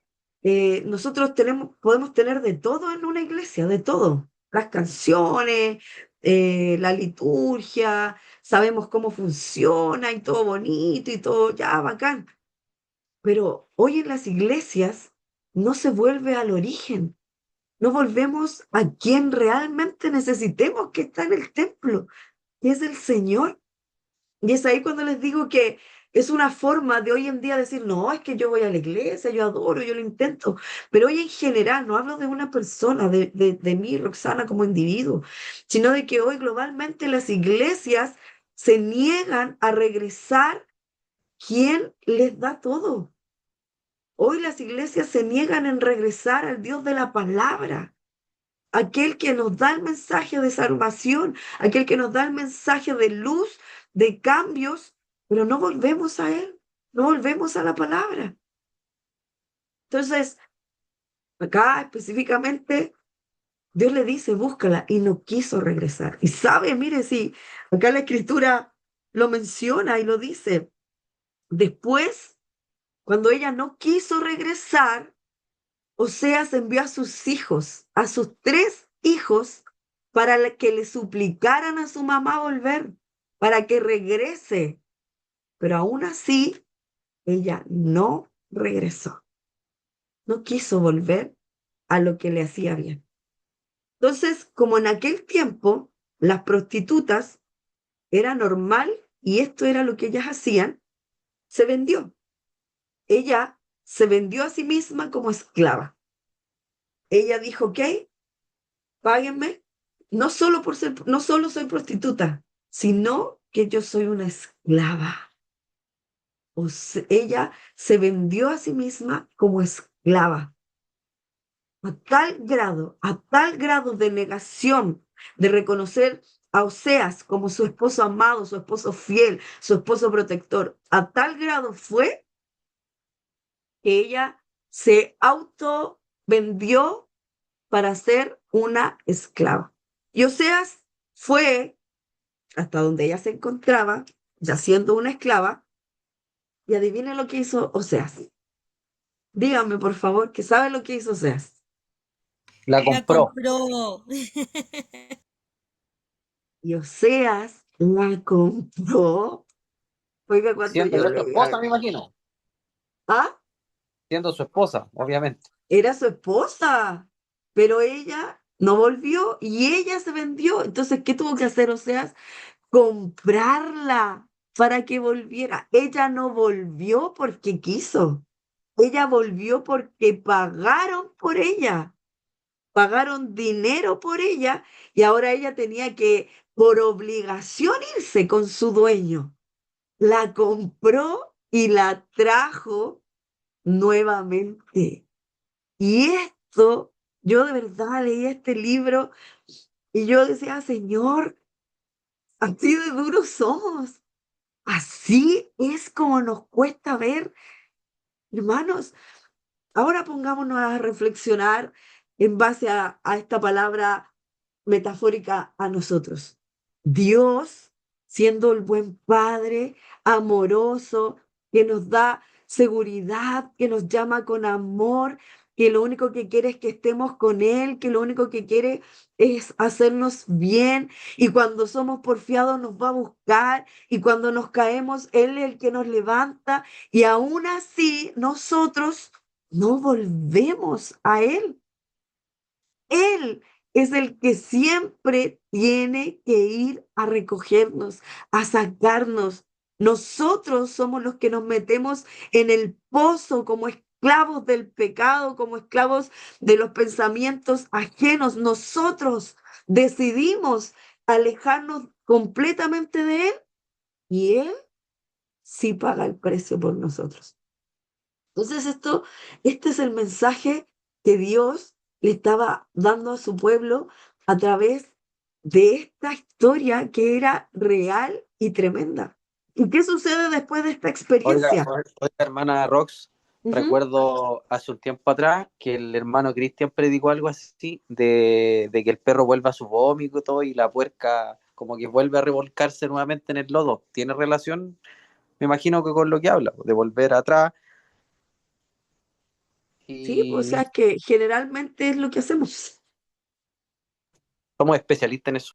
Speaker 1: nosotros podemos tener de todo en una iglesia, de todo, las canciones, la liturgia, sabemos cómo funciona y todo bonito y todo ya bacán, pero hoy en las iglesias no se vuelve al origen, no volvemos a quien realmente necesitemos que está en el templo, que es el Señor. Y es ahí cuando les digo que es una forma de hoy en día decir, no, es que yo voy a la iglesia, yo adoro, yo lo intento, pero hoy en general, no hablo de una persona, de mí, Roxana, como individuo, sino de que hoy globalmente las iglesias se niegan a regresar quien les da todo. Hoy las iglesias se niegan en regresar al Dios de la palabra, aquel que nos da el mensaje de salvación, aquel que nos da el mensaje de luz, de cambios, pero no volvemos a Él, no volvemos a la palabra. Entonces, acá específicamente, Dios le dice, búscala, y no quiso regresar. Y sabe, mire, si acá la escritura lo menciona y lo dice, después, cuando ella no quiso regresar, Oseas envió a sus hijos, a sus tres hijos, para que le suplicaran a su mamá volver, para que regrese. Pero aún así, ella no regresó. No quiso volver a lo que le hacía bien. Entonces, como en aquel tiempo, las prostitutas era normal y esto era lo que ellas hacían, se vendió. Ella se vendió a sí misma como esclava. Ella dijo, ok, páguenme, no solo soy prostituta, sino que yo soy una esclava. Ella se vendió a sí misma como esclava. A tal grado de negación, de reconocer a Oseas como su esposo amado, su esposo fiel, su esposo protector, a tal grado fue que ella se auto vendió para ser una esclava. Y Oseas fue hasta donde ella se encontraba, ya siendo una esclava, y adivinen lo que hizo Oseas. Díganme, por favor, que sabe lo que hizo Oseas.
Speaker 8: La
Speaker 10: La
Speaker 8: compró.
Speaker 10: compró.
Speaker 1: Y Oseas la compró. Oiga, cuando
Speaker 8: Siendo
Speaker 1: yo
Speaker 8: ya su
Speaker 1: leía.
Speaker 8: esposa, me imagino.
Speaker 1: Ah,
Speaker 8: Siendo su esposa, obviamente.
Speaker 1: era su esposa, pero ella no volvió y ella se vendió. Entonces, ¿qué tuvo que hacer Oseas? Comprarla para que volviera. Ella no volvió porque quiso. Ella volvió porque pagaron por ella, pagaron dinero por ella y ahora ella tenía que, por obligación, irse con su dueño. La compró y la trajo nuevamente. Y esto, yo de verdad leí este libro y yo decía, Señor, así de duros somos. Así es como nos cuesta ver, hermanos. Ahora pongámonos a reflexionar en base a esta palabra metafórica a nosotros. Dios, siendo el buen Padre, amoroso, que nos da seguridad, que nos llama con amor, que lo único que quiere es que estemos con Él, que lo único que quiere es hacernos bien, y cuando somos porfiados nos va a buscar, y cuando nos caemos, Él es el que nos levanta, y aún así nosotros no volvemos a Él. Él es el que siempre tiene que ir a recogernos, a sacarnos. Nosotros somos los que nos metemos en el pozo como esclavos del pecado, como esclavos de los pensamientos ajenos. Nosotros decidimos alejarnos completamente de Él y Él sí paga el precio por nosotros. Entonces este es el mensaje que Dios le estaba dando a su pueblo a través de esta historia que era real y tremenda. ¿Y qué sucede después de esta
Speaker 8: Oiga,
Speaker 1: experiencia?
Speaker 8: oiga, hermana Rox,
Speaker 1: Ujú.
Speaker 8: recuerdo hace un tiempo atrás que el hermano Cristian predicó algo así de que el perro vuelva a su vómito y la puerca como que vuelve a revolcarse nuevamente en el lodo. ¿Tiene relación? Me imagino que con lo que habla, de volver atrás
Speaker 1: Sí, pues, o
Speaker 8: y
Speaker 1: sea que generalmente es lo que hacemos.
Speaker 8: somos especialistas en eso.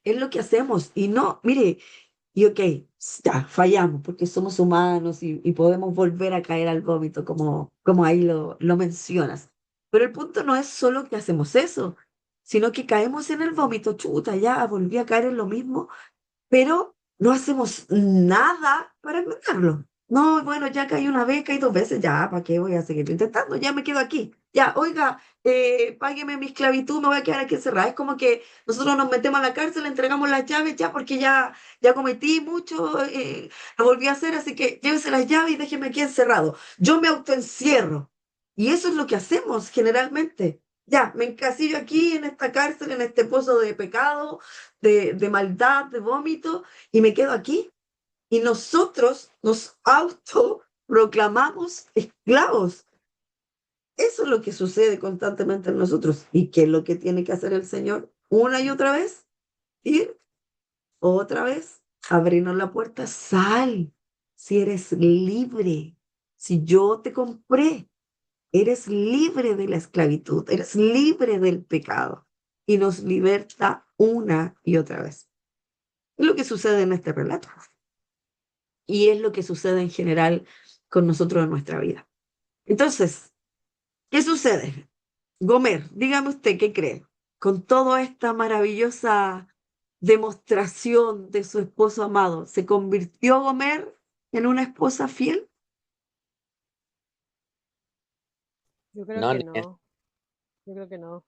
Speaker 1: Es lo que hacemos. Y no, mire, y ok, ya, fallamos porque somos humanos y podemos volver a caer al vómito, como ahí lo mencionas. Pero el punto no es solo que hacemos eso, sino que caemos en el vómito, chuta, ya volví a caer en lo mismo, pero no hacemos nada para enmendarlo. No, bueno, ya caí una vez, caí dos veces, ya, ¿para qué voy a seguir intentando? Ya me quedo aquí. Ya, oiga, págueme mi esclavitud, me voy a quedar aquí encerrada. Es como que nosotros nos metemos a la cárcel, le entregamos las llaves ya, porque ya cometí mucho, lo volví a hacer, así que llévese las llaves y déjeme aquí encerrado. Yo me autoencierro. Y eso es lo que hacemos generalmente. Ya, me encasillo aquí en esta cárcel, en este pozo de pecado, de maldad, de vómito, y me quedo aquí. Y nosotros nos autoproclamamos esclavos. Eso es lo que sucede constantemente en nosotros. ¿Y qué es lo que tiene que hacer el Señor una y otra vez? Ir otra vez, abrirnos la puerta, sal. Si eres libre, si yo te compré, eres libre de la esclavitud, eres libre del pecado. Y nos liberta una y otra vez. Es lo que sucede en este relato. Y es lo que sucede en general con nosotros en nuestra vida. Entonces, ¿qué sucede? Gomer, dígame usted qué cree. Con toda esta maravillosa demostración de su esposo amado, ¿se convirtió Gomer en una esposa fiel?
Speaker 10: Yo creo
Speaker 8: No,
Speaker 10: que
Speaker 8: ni
Speaker 10: no, yo creo que no.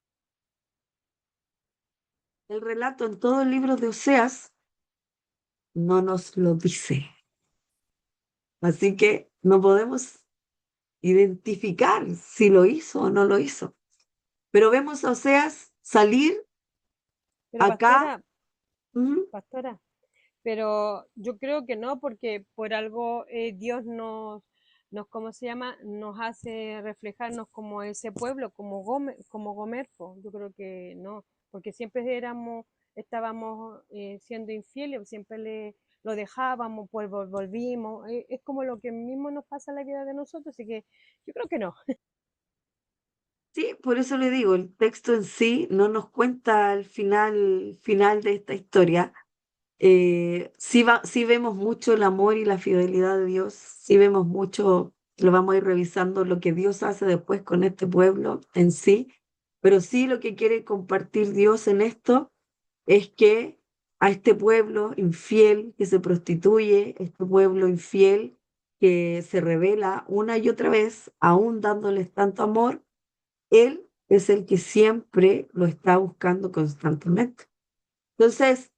Speaker 1: El relato en todo el libro de Oseas no nos lo dice. Así que no podemos identificar si lo hizo o no lo hizo. Pero vemos a Oseas salir
Speaker 10: Pero
Speaker 1: acá.
Speaker 10: pastora, pero yo creo que no, porque por algo Dios ¿cómo se llama? Nos hace reflejarnos como ese pueblo, como Gomerfo. Yo creo que no, porque siempre estábamos siendo infieles, siempre lo dejábamos, pues volvimos. Es como lo que mismo nos pasa en la vida de nosotros, así que yo creo que no.
Speaker 1: Sí, por eso le digo, el texto en sí no nos cuenta el final de esta historia. Sí vemos mucho el amor y la fidelidad de Dios, sí vemos mucho, lo vamos a ir revisando lo que Dios hace después con este pueblo en sí, pero sí lo que quiere compartir Dios en esto es que a este pueblo infiel que se prostituye, este pueblo infiel que se revela una y otra vez, aún dándoles tanto amor, Él es el que siempre lo está buscando constantemente. Entonces,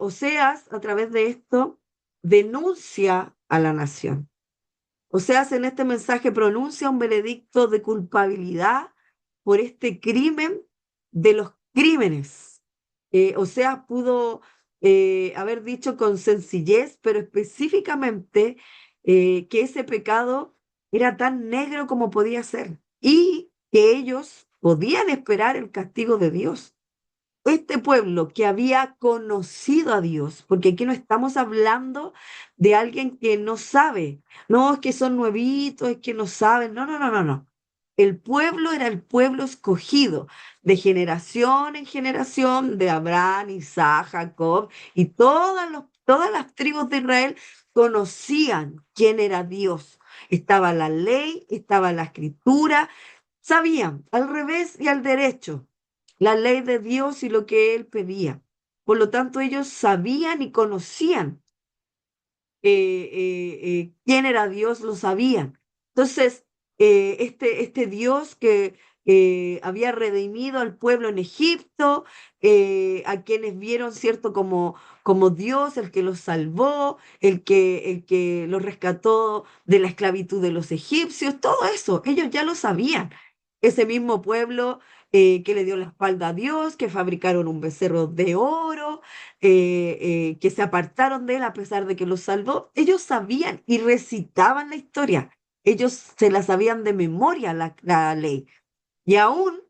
Speaker 1: Oseas, a través de esto, denuncia a la nación. Oseas en este mensaje pronuncia un veredicto de culpabilidad por este crimen de los crímenes. Oseas pudo haber dicho con sencillez, pero específicamente que ese pecado era tan negro como podía ser y que ellos podían esperar el castigo de Dios. Este pueblo que había conocido a Dios, porque aquí no estamos hablando de alguien que no sabe, no es que son nuevitos, es que no saben, no, no, no, no, no. El pueblo era el pueblo escogido de generación en generación, de Abraham, Isaac, Jacob, y todas las tribus de Israel conocían quién era Dios. Estaba la ley, estaba la escritura, sabían al revés y al derecho la ley de Dios y lo que Él pedía. Por lo tanto, ellos sabían y conocían quién era Dios, lo sabían. Entonces, este Dios que había redimido al pueblo en Egipto, a quienes vieron, ¿cierto?, como Dios, el que los salvó, el que los rescató de la esclavitud de los egipcios, todo eso, ellos ya lo sabían. Ese mismo pueblo que le dio la espalda a Dios, que fabricaron un becerro de oro, que se apartaron de él a pesar de que los salvó, ellos sabían y recitaban la historia. Ellos se la sabían de memoria la ley. Y aún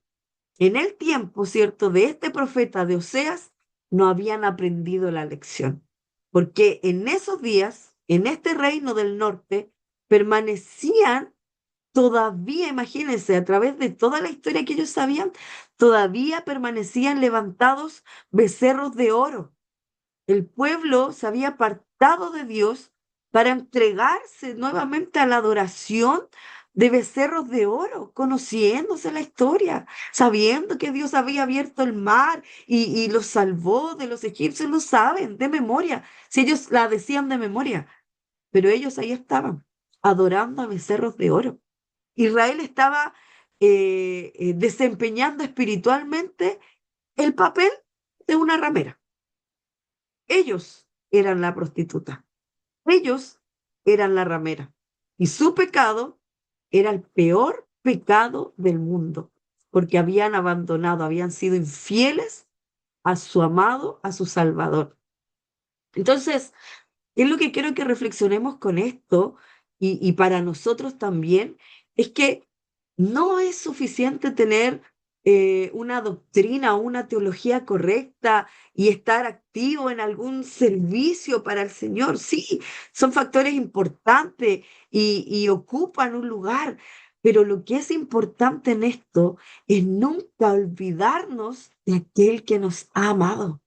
Speaker 1: en el tiempo, ¿cierto?, de este profeta de Oseas, no habían aprendido la lección. Porque en esos días, en este reino del norte, permanecían todavía, imagínense, a través de toda la historia que ellos sabían, todavía permanecían levantados becerros de oro. El pueblo se había apartado de Dios para entregarse nuevamente a la adoración de becerros de oro, conociéndose la historia, sabiendo que Dios había abierto el mar y los salvó de los egipcios, lo saben de memoria, si ellos la decían de memoria, pero ellos ahí estaban, adorando a becerros de oro. Israel estaba desempeñando espiritualmente el papel de una ramera. Ellos eran la prostituta, ellos eran la ramera. Y su pecado era el peor pecado del mundo, porque habían abandonado, habían sido infieles a su amado, a su Salvador. Entonces, es lo que quiero que reflexionemos con esto y para nosotros también, es que no es suficiente tener una doctrina o una teología correcta y estar activo en algún servicio para el Señor. Sí, son factores importantes y ocupan un lugar, pero lo que es importante en esto es nunca olvidarnos de aquel que nos ha amado,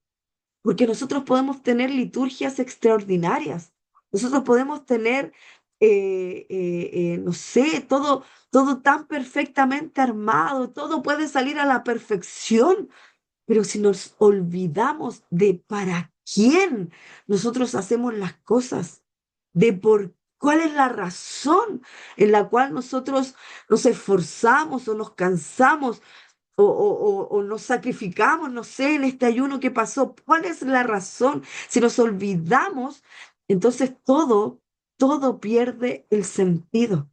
Speaker 1: porque nosotros podemos tener liturgias extraordinarias, nosotros podemos tener, no sé, todo tan perfectamente armado, todo puede salir a la perfección, pero si nos olvidamos de para quién nosotros hacemos las cosas, de por cuál es la razón en la cual nosotros nos esforzamos o nos cansamos o nos sacrificamos, no sé, en este ayuno que pasó. ¿Cuál es la razón? Si nos olvidamos, entonces todo pierde el sentido,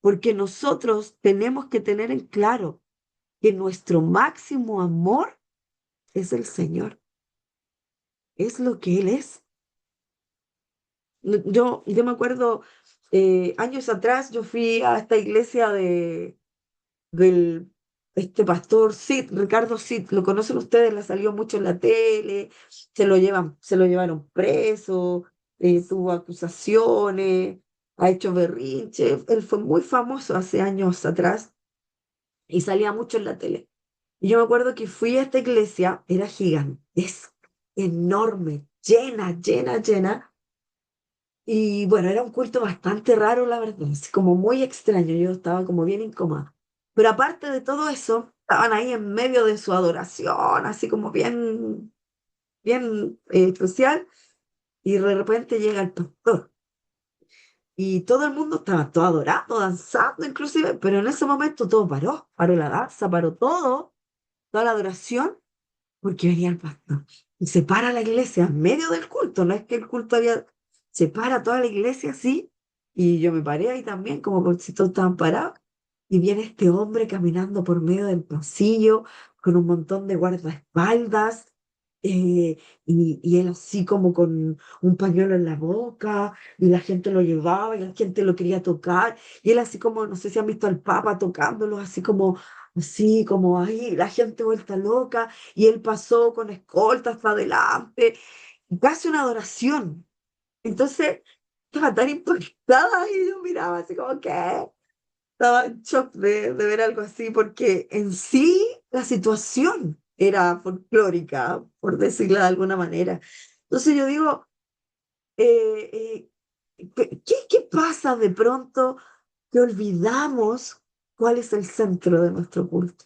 Speaker 1: porque nosotros tenemos que tener en claro que nuestro máximo amor es el Señor, es lo que Él es. Yo me acuerdo, años atrás, yo fui a esta iglesia del este pastor Sid, Ricardo Sid, lo conocen ustedes, le salió mucho en la tele, se lo llevaron preso, tuvo acusaciones, ha hecho berrinche, él fue muy famoso hace años atrás y salía mucho en la tele. Y yo me acuerdo que fui a esta iglesia, era gigantesca, enorme, llena, llena, llena, y bueno, era un culto bastante raro, la verdad, así como muy extraño, yo estaba como bien incómoda. Pero aparte de todo eso, estaban ahí en medio de su adoración, así como bien, bien especial, y de repente llega el pastor. Y todo el mundo estaba todo adorando, danzando inclusive, pero en ese momento todo paró, paró la danza, paró todo, toda la adoración, porque venía el pastor. Y se para la iglesia en medio del culto, no es que el culto había se para toda la iglesia así, y yo me paré ahí también, como por si todos estaban parados, y viene este hombre caminando por medio del pasillo, con un montón de guardaespaldas, y él así como con un pañuelo en la boca, y la gente lo llevaba, y la gente lo quería tocar, y él así como, no sé si han visto al Papa tocándolo, así como ahí, la gente vuelta loca, y él pasó con escolta hasta adelante, casi una adoración. Entonces, estaba tan impactada y yo miraba así como que estaba en shock de ver algo así, porque en sí la situación era folclórica, por decirlo de alguna manera. Entonces yo digo, ¿qué pasa de pronto que olvidamos cuál es el centro de nuestro culto?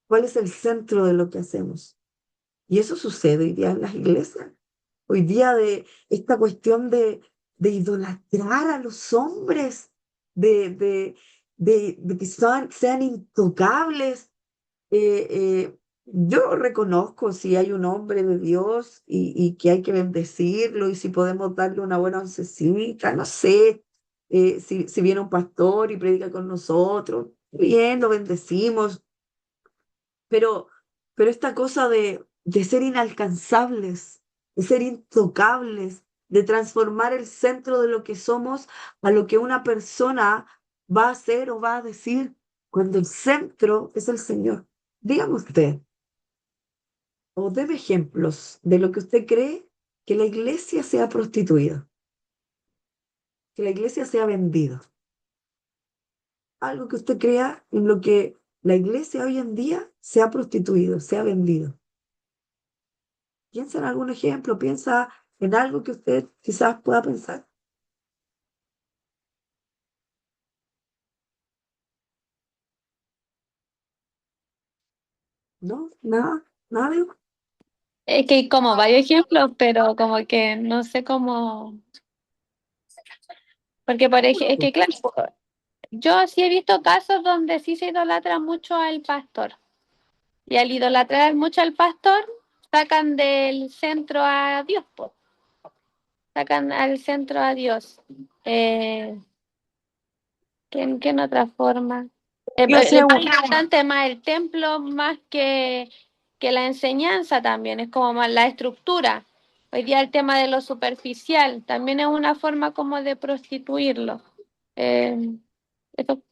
Speaker 1: ¿Cuál es el centro de lo que hacemos? Y eso sucede hoy día en las iglesias. Hoy día de esta cuestión de idolatrar a los hombres, de, de, de que sean intocables. Eh, yo reconozco si hay un hombre de Dios y que hay que bendecirlo y si podemos darle una buena oncecita, no sé, si viene un pastor y predica con nosotros, bien, lo bendecimos, pero, pero esta cosa de ser inalcanzables, de ser intocables, de transformar el centro de lo que somos a lo que una persona va a hacer o va a decir, cuando el centro es el Señor. Dígame usted, o deme ejemplos de lo que usted cree que la iglesia sea prostituida, que la iglesia sea vendida. Algo que usted crea en lo que la iglesia hoy en día se ha prostituido, se ha vendido. Piensa en algún ejemplo, piensa en algo que usted quizás pueda pensar. ¿No? Nada, nada. Digo.
Speaker 7: Es que hay como varios ejemplos, pero como que no sé cómo, porque por ejemplo, es que claro, yo sí he visto casos donde sí se idolatra mucho al pastor. Y al idolatrar mucho al pastor, sacan del centro a Dios, po. Sacan al centro a Dios. Eh, ¿qué en otra forma?
Speaker 9: Yo
Speaker 7: Es
Speaker 9: sé,
Speaker 7: más importante más el templo más que la enseñanza también, es como más la estructura. Hoy día el tema de lo superficial también es una forma como de prostituirlo. Eh, eso-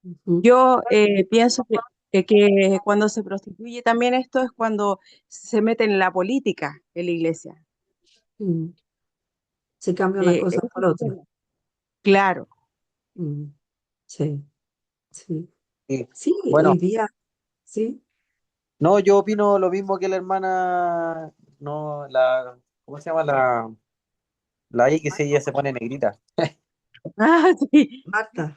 Speaker 1: Ujú.
Speaker 9: yo pienso que cuando se prostituye también esto es cuando se mete en la política en la iglesia.
Speaker 1: Mm. Se cambia una cosa
Speaker 9: Ese es
Speaker 1: por
Speaker 9: el
Speaker 1: otra.
Speaker 9: tema. Claro.
Speaker 1: Mm. Sí, sí.
Speaker 8: Sí.
Speaker 1: Sí,
Speaker 8: Bueno,
Speaker 1: hoy día, sí.
Speaker 8: no, yo opino lo mismo que la hermana, no, ¿cómo se llama? La I que ella se pone negrita.
Speaker 9: Ah, sí.
Speaker 1: Marta.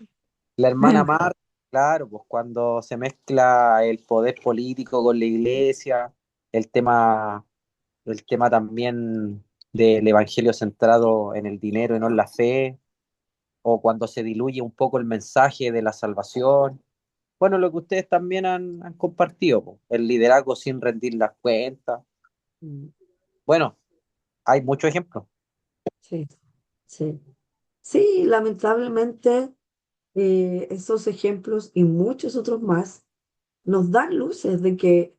Speaker 8: La hermana Marta, claro, pues cuando se mezcla el poder político con la iglesia, el tema, el tema también del evangelio centrado en el dinero y no en la fe, o cuando se diluye un poco el mensaje de la salvación. Bueno, lo que ustedes también han compartido, pues, el liderazgo sin rendir las cuentas.
Speaker 1: Mm.
Speaker 8: Bueno, hay muchos ejemplos.
Speaker 1: Sí, sí. Sí, lamentablemente esos ejemplos y muchos otros más nos dan luces de que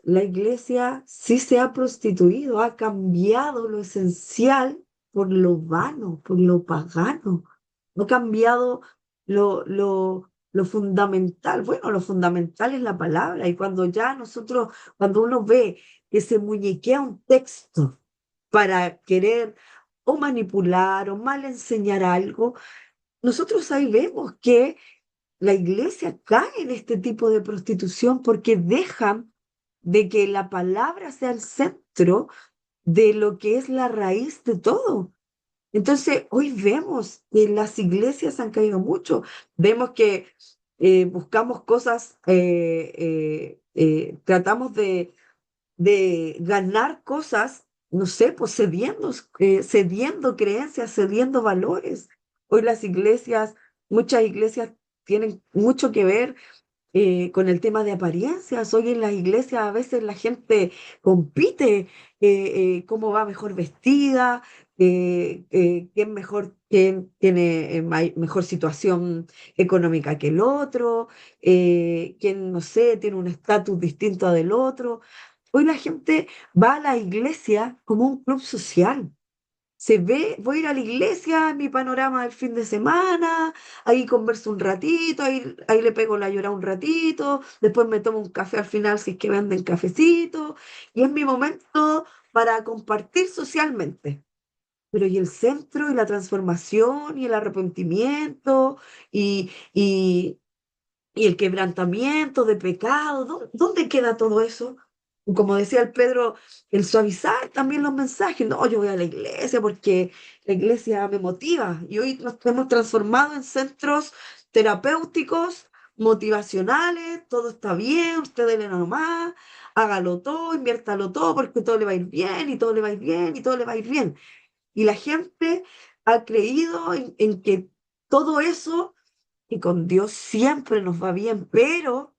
Speaker 1: la iglesia sí se ha prostituido, ha cambiado lo esencial por lo vano, por lo pagano. No ha cambiado lo fundamental. Bueno, lo fundamental es la palabra. Y cuando ya nosotros, cuando uno ve que se muñequea un texto para querer o manipular o mal enseñar algo, nosotros ahí vemos que la iglesia cae en este tipo de prostitución porque dejan de que la palabra sea el centro de lo que es la raíz de todo. Entonces, hoy vemos que las iglesias han caído mucho. Vemos que buscamos cosas, tratamos de ganar cosas, no sé, pues cediendo creencias, cediendo valores. Hoy las iglesias, muchas iglesias tienen mucho que ver con el tema de apariencias. Hoy en las iglesias a veces la gente compite cómo va mejor vestida, quién mejor, quién tiene mejor situación económica que el otro, quién, no sé, tiene un estatus distinto al del otro. Hoy la gente va a la iglesia como un club social. Se ve, voy a ir a la iglesia, en mi panorama del fin de semana, ahí converso un ratito, ahí le pego la llorada un ratito, después me tomo un café al final si es que venden cafecito, y es mi momento para compartir socialmente. Pero y el centro y la transformación y el arrepentimiento y, y, y el quebrantamiento de pecado, ¿dónde queda todo eso? Como decía el Pedro, el suavizar también los mensajes. No, yo voy a la iglesia porque la iglesia me motiva. Y hoy nos hemos transformado en centros terapéuticos, motivacionales, todo está bien, usted dele nomás, hágalo todo, inviértalo todo porque todo le va a ir bien y todo le va a ir bien y todo le va a ir bien. Y la gente ha creído en que todo eso, y con Dios siempre nos va bien, pero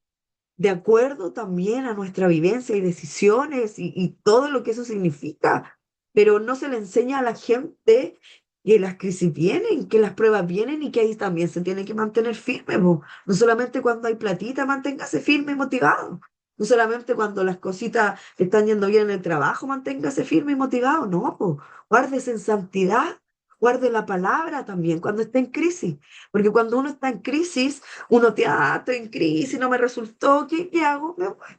Speaker 1: de acuerdo también a nuestra vivencia y decisiones y todo lo que eso significa. Pero no se le enseña a la gente que las crisis vienen, que las pruebas vienen y que ahí también se tiene que mantener firme, po. No solamente cuando hay platita, manténgase firme y motivado. No solamente cuando las cositas están yendo bien en el trabajo, manténgase firme y motivado. No, po. Guárdese en santidad, guarde la palabra también cuando esté en crisis. Porque cuando uno está en crisis, uno te, estoy en crisis, no me resultó, ¿qué hago?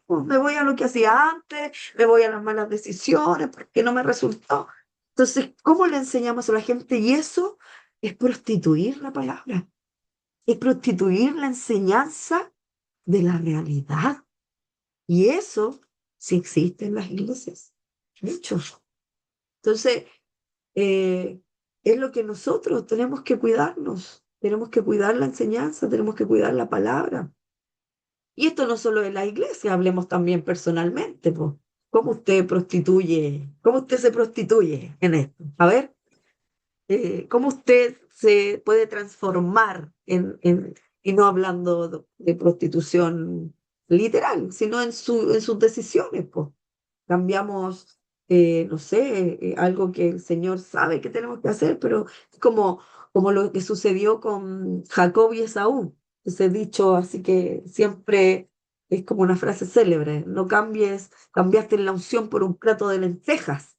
Speaker 1: Me voy a lo que hacía antes, me voy a las malas decisiones porque no me resultó. Entonces, ¿cómo le enseñamos a la gente? Y eso es prostituir la palabra, es prostituir la enseñanza de la realidad. Y eso sí existe en las iglesias, muchos. Entonces, eh, es lo que nosotros tenemos que cuidarnos, tenemos que cuidar la enseñanza, tenemos que cuidar la palabra. Y esto no solo de la iglesia, hablemos también personalmente, pues. ¿Cómo usted se prostituye en esto? A ver, ¿cómo usted se puede transformar y no hablando de prostitución literal, sino en sus decisiones, pues? Cambiamos, no sé, algo que el Señor sabe que tenemos que hacer, pero es como lo que sucedió con Jacob y Esaú, ese dicho, así que siempre es como una frase célebre, no cambiaste la unción por un plato de lentejas.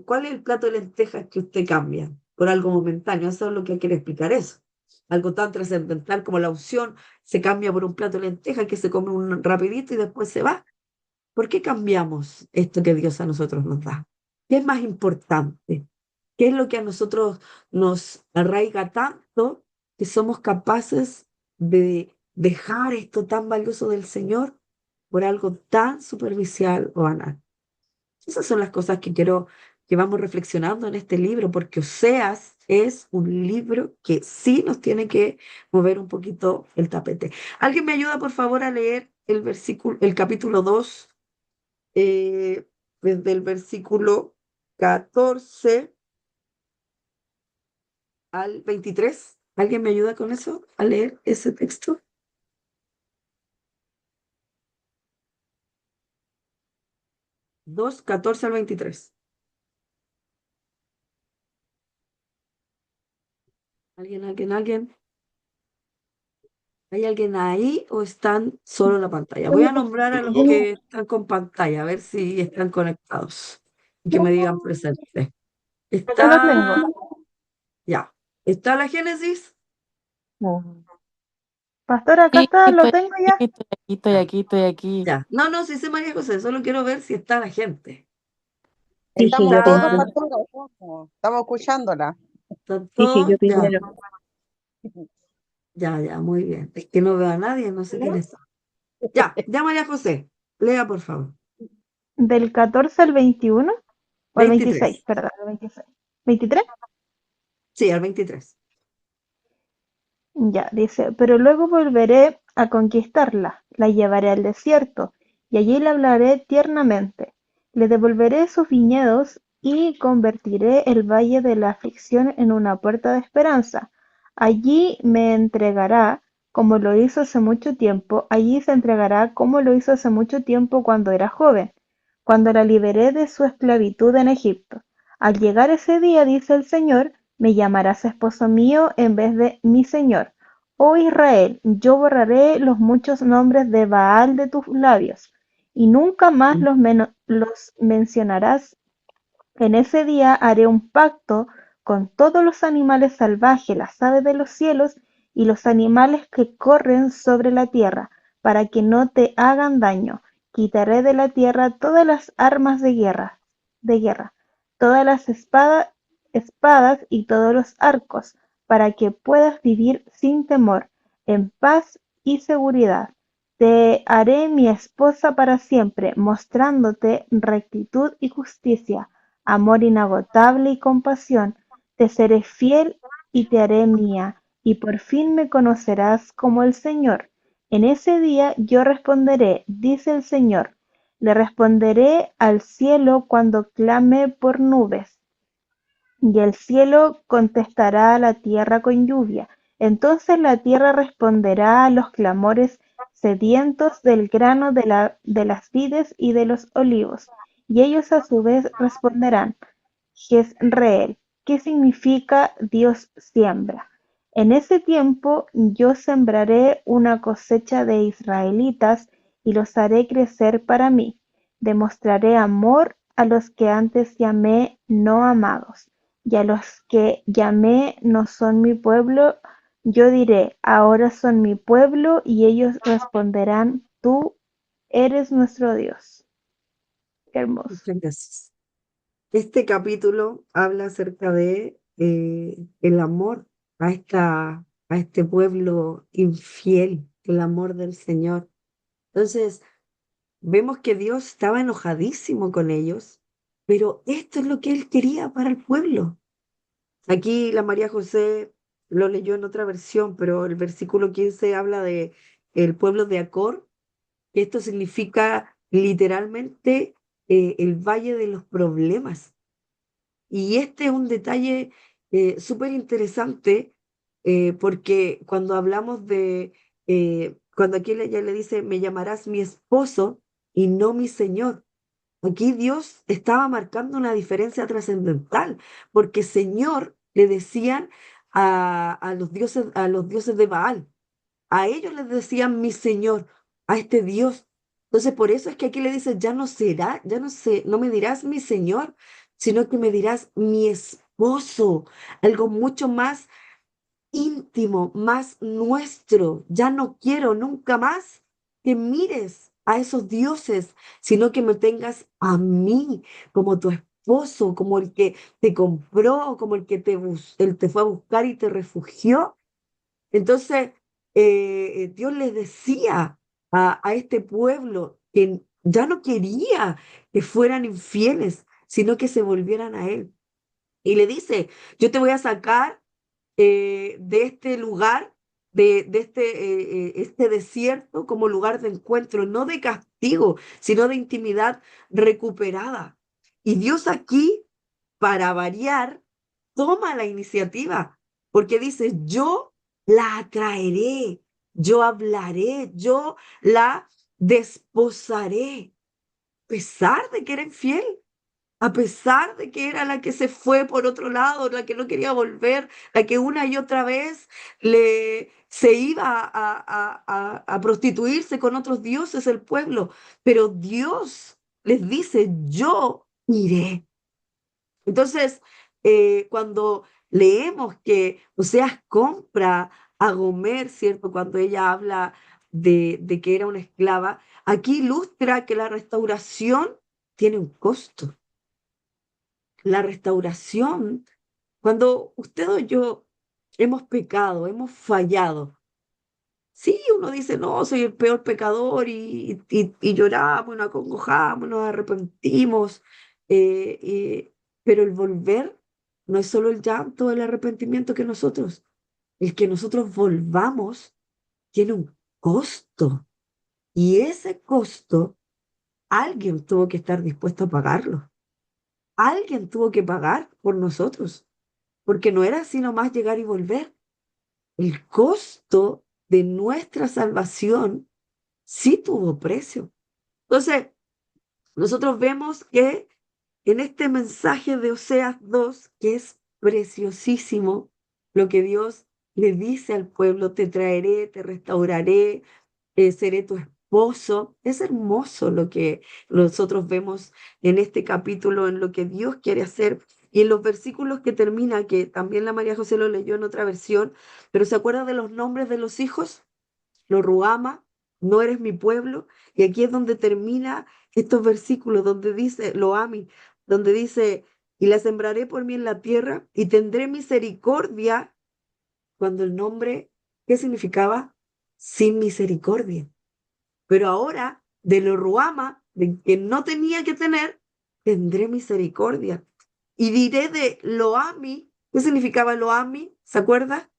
Speaker 1: ¿Cuál es el plato de lentejas que usted cambia por algo momentáneo? Eso es lo que quiere explicar eso. Algo tan trascendental como la unción se cambia por un plato de lentejas que se come un rapidito y después se va. ¿Por qué cambiamos esto que Dios a nosotros nos da? ¿Qué es más importante? ¿Qué es lo que a nosotros nos arraiga tanto que somos capaces de dejar esto tan valioso del Señor por algo tan superficial o banal? Esas son las cosas que quiero que vamos reflexionando en este libro, porque Oseas es un libro que sí nos tiene que mover un poquito el tapete. ¿Alguien me ayuda, por favor, a leer el capítulo 2, desde el versículo 14 al 23? ¿Alguien me ayuda con eso, a leer ese texto? 2, 14 al 23. ¿Alguien? ¿Hay alguien ahí o están solo en la pantalla? Voy a nombrar a los que están con pantalla, a ver si están conectados y que me digan presente.
Speaker 9: Yo lo
Speaker 1: Está,
Speaker 9: tengo.
Speaker 1: ya. ¿Está la Génesis?
Speaker 9: Pastora, acá
Speaker 11: Sí,
Speaker 9: está, lo
Speaker 11: estoy
Speaker 9: tengo
Speaker 11: aquí,
Speaker 9: ya.
Speaker 11: estoy aquí, estoy
Speaker 1: Ya,
Speaker 11: aquí, estoy aquí.
Speaker 1: ya. No, no, sí sé María José, solo quiero ver si está la gente.
Speaker 9: Sí, sí, yo
Speaker 12: Estamos todos,
Speaker 1: Está,
Speaker 9: primero.
Speaker 12: pastora, estamos escuchándola.
Speaker 1: ¿están
Speaker 9: Sí, sí, yo
Speaker 1: todos? Ya,
Speaker 9: primero.
Speaker 1: ya, muy bien. Es que no veo a nadie, no sé quién está. Ya María José, lea por favor.
Speaker 9: Del 14 al 21 o al 26,
Speaker 1: 23.
Speaker 9: perdón, al 26. ¿23?
Speaker 1: Sí, al 23.
Speaker 9: Ya, dice, pero luego volveré a conquistarla, la llevaré al desierto, y allí le hablaré tiernamente. Le devolveré sus viñedos y convertiré el valle de la aflicción en una puerta de esperanza. Allí me entregará como lo hizo hace mucho tiempo, allí se entregará como lo hizo hace mucho tiempo cuando era joven, cuando la liberé de su esclavitud en Egipto.
Speaker 11: Al llegar ese día, dice el Señor, me llamarás esposo mío en vez de mi Señor. Oh Israel, yo borraré los muchos nombres de Baal de tus labios, y nunca más los mencionarás. En ese día haré un pacto con todos los animales salvajes, las aves de los cielos y los animales que corren sobre la tierra, para que no te hagan daño. Quitaré de la tierra todas las armas de guerra, todas las espadas y todos los arcos, para que puedas vivir sin temor, en paz y seguridad. Te haré mi esposa para siempre, mostrándote rectitud y justicia, amor inagotable y compasión. Te seré fiel y te haré mía, y por fin me conocerás como el Señor. En ese día yo responderé, dice el Señor, le responderé al cielo cuando clame por nubes, y el cielo contestará a la tierra con lluvia. Entonces la tierra responderá a los clamores sedientos del grano de las vides y de los olivos, y ellos a su vez responderán, Jezreel, que significa Dios siembra. En ese tiempo yo sembraré una cosecha de israelitas y los haré crecer para mí. Demostraré amor a los que antes llamé no amados, y a los que llamé no son mi pueblo. Yo diré, ahora son mi pueblo, y ellos responderán, tú eres nuestro Dios. Qué hermoso.
Speaker 1: Muchas gracias. Este capítulo habla acerca de el amor a este pueblo infiel, el amor del Señor. Entonces, vemos que Dios estaba enojadísimo con ellos, pero esto es lo que Él quería para el pueblo. Aquí la María José lo leyó en otra versión, pero el versículo 15 habla de el pueblo de Acor, que esto significa literalmente el valle de los problemas. Y este es un detalle súper interesante porque cuando hablamos cuando aquí ella le dice, me llamarás mi esposo y no mi señor. Aquí Dios estaba marcando una diferencia trascendental, porque Señor le decían a los dioses de Baal. A ellos les decían mi Señor, a este Dios. Entonces, por eso es que aquí le dice, ya no será, ya no sé, no me dirás mi Señor, sino que me dirás mi esposo, algo mucho más íntimo, más nuestro. Ya no quiero nunca más que mires a esos dioses, sino que me tengas a mí como tu esposo, como el que te compró, como el que él te fue a buscar y te refugió. Entonces, Dios les decía a este pueblo que ya no quería que fueran infieles, sino que se volvieran a Él. Y le dice, yo te voy a sacar de este lugar, de este desierto como lugar de encuentro, no de castigo, sino de intimidad recuperada. Y Dios aquí, para variar, toma la iniciativa, porque dice, yo la atraeré, yo hablaré, yo la desposaré, a pesar de que era infiel, a pesar de que era la que se fue por otro lado, la que no quería volver, la que una y otra vez se iba a prostituirse con otros dioses el pueblo. Pero Dios les dice, yo iré. Entonces, cuando leemos que Oseas compra a Gomer, ¿cierto? Cuando ella habla de que era una esclava, aquí ilustra que la restauración tiene un costo. La restauración, cuando usted o yo hemos pecado, hemos fallado, sí, uno dice, no, soy el peor pecador y lloramos, nos acongojamos, nos arrepentimos, pero el volver no es solo el llanto, el arrepentimiento que nosotros, el que nosotros volvamos tiene un costo y ese costo alguien tuvo que estar dispuesto a pagarlo. Alguien tuvo que pagar por nosotros, porque no era así nomás llegar y volver. El costo de nuestra salvación sí tuvo precio. Entonces, nosotros vemos que en este mensaje de Oseas 2, que es preciosísimo, lo que Dios le dice al pueblo: te traeré, te restauraré, seré tu esposo. Es hermoso lo que nosotros vemos en este capítulo, en lo que Dios quiere hacer. Y en los versículos que termina, que también la María José lo leyó en otra versión, pero ¿se acuerda de los nombres de los hijos? Lo Ruama, no eres mi pueblo. Y aquí es donde termina estos versículos, donde dice, lo ami, donde dice, y la sembraré por mí en la tierra y tendré misericordia, cuando el nombre, ¿qué significaba? Sin misericordia. Pero ahora, de lo Ruama, de que no tenía que tener, tendré misericordia. Y diré de lo ami, ¿qué significaba lo ami? ¿Se acuerda?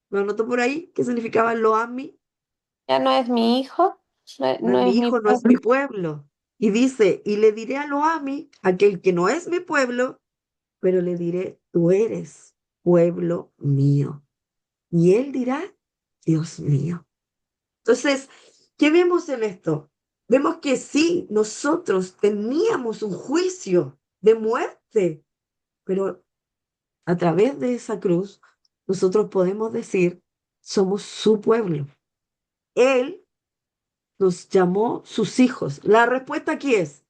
Speaker 1: Lo anotó por ahí, ¿qué significaba lo ami?
Speaker 7: Ya no es mi hijo, no,
Speaker 1: No es
Speaker 7: no
Speaker 1: mi
Speaker 7: es mi
Speaker 1: hijo, no es mi
Speaker 7: pueblo.
Speaker 1: pueblo. Y dice, y le diré a Loami, aquel que no es mi pueblo, pero le diré, tú eres pueblo mío. Y él dirá, Dios mío. Entonces, ¿qué vemos en esto? Vemos que sí, nosotros teníamos un juicio de muerte, pero a través de esa cruz, nosotros podemos decir, somos su pueblo. Él nos llamó sus hijos. La respuesta aquí es,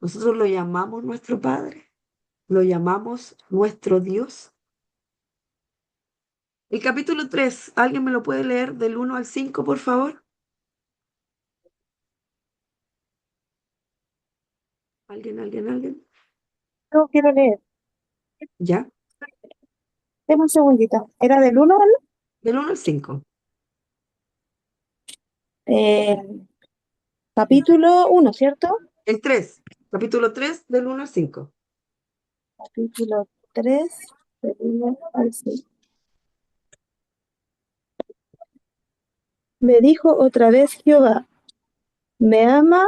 Speaker 1: nosotros lo llamamos nuestro Padre, lo llamamos nuestro Dios. El capítulo 3, ¿alguien me lo puede leer del 1 al 5, por favor? ¿Alguien?
Speaker 9: No quiero leer.
Speaker 1: ¿Ya?
Speaker 9: Deme un segundito. ¿Era del 1 al
Speaker 1: Del 1 al 5.
Speaker 9: eh, capítulo 1, ¿cierto?
Speaker 1: El 3, capítulo 3, del 1 al 5.
Speaker 9: Capítulo 3, del 1 al 5. Me dijo otra vez Jehová, me ama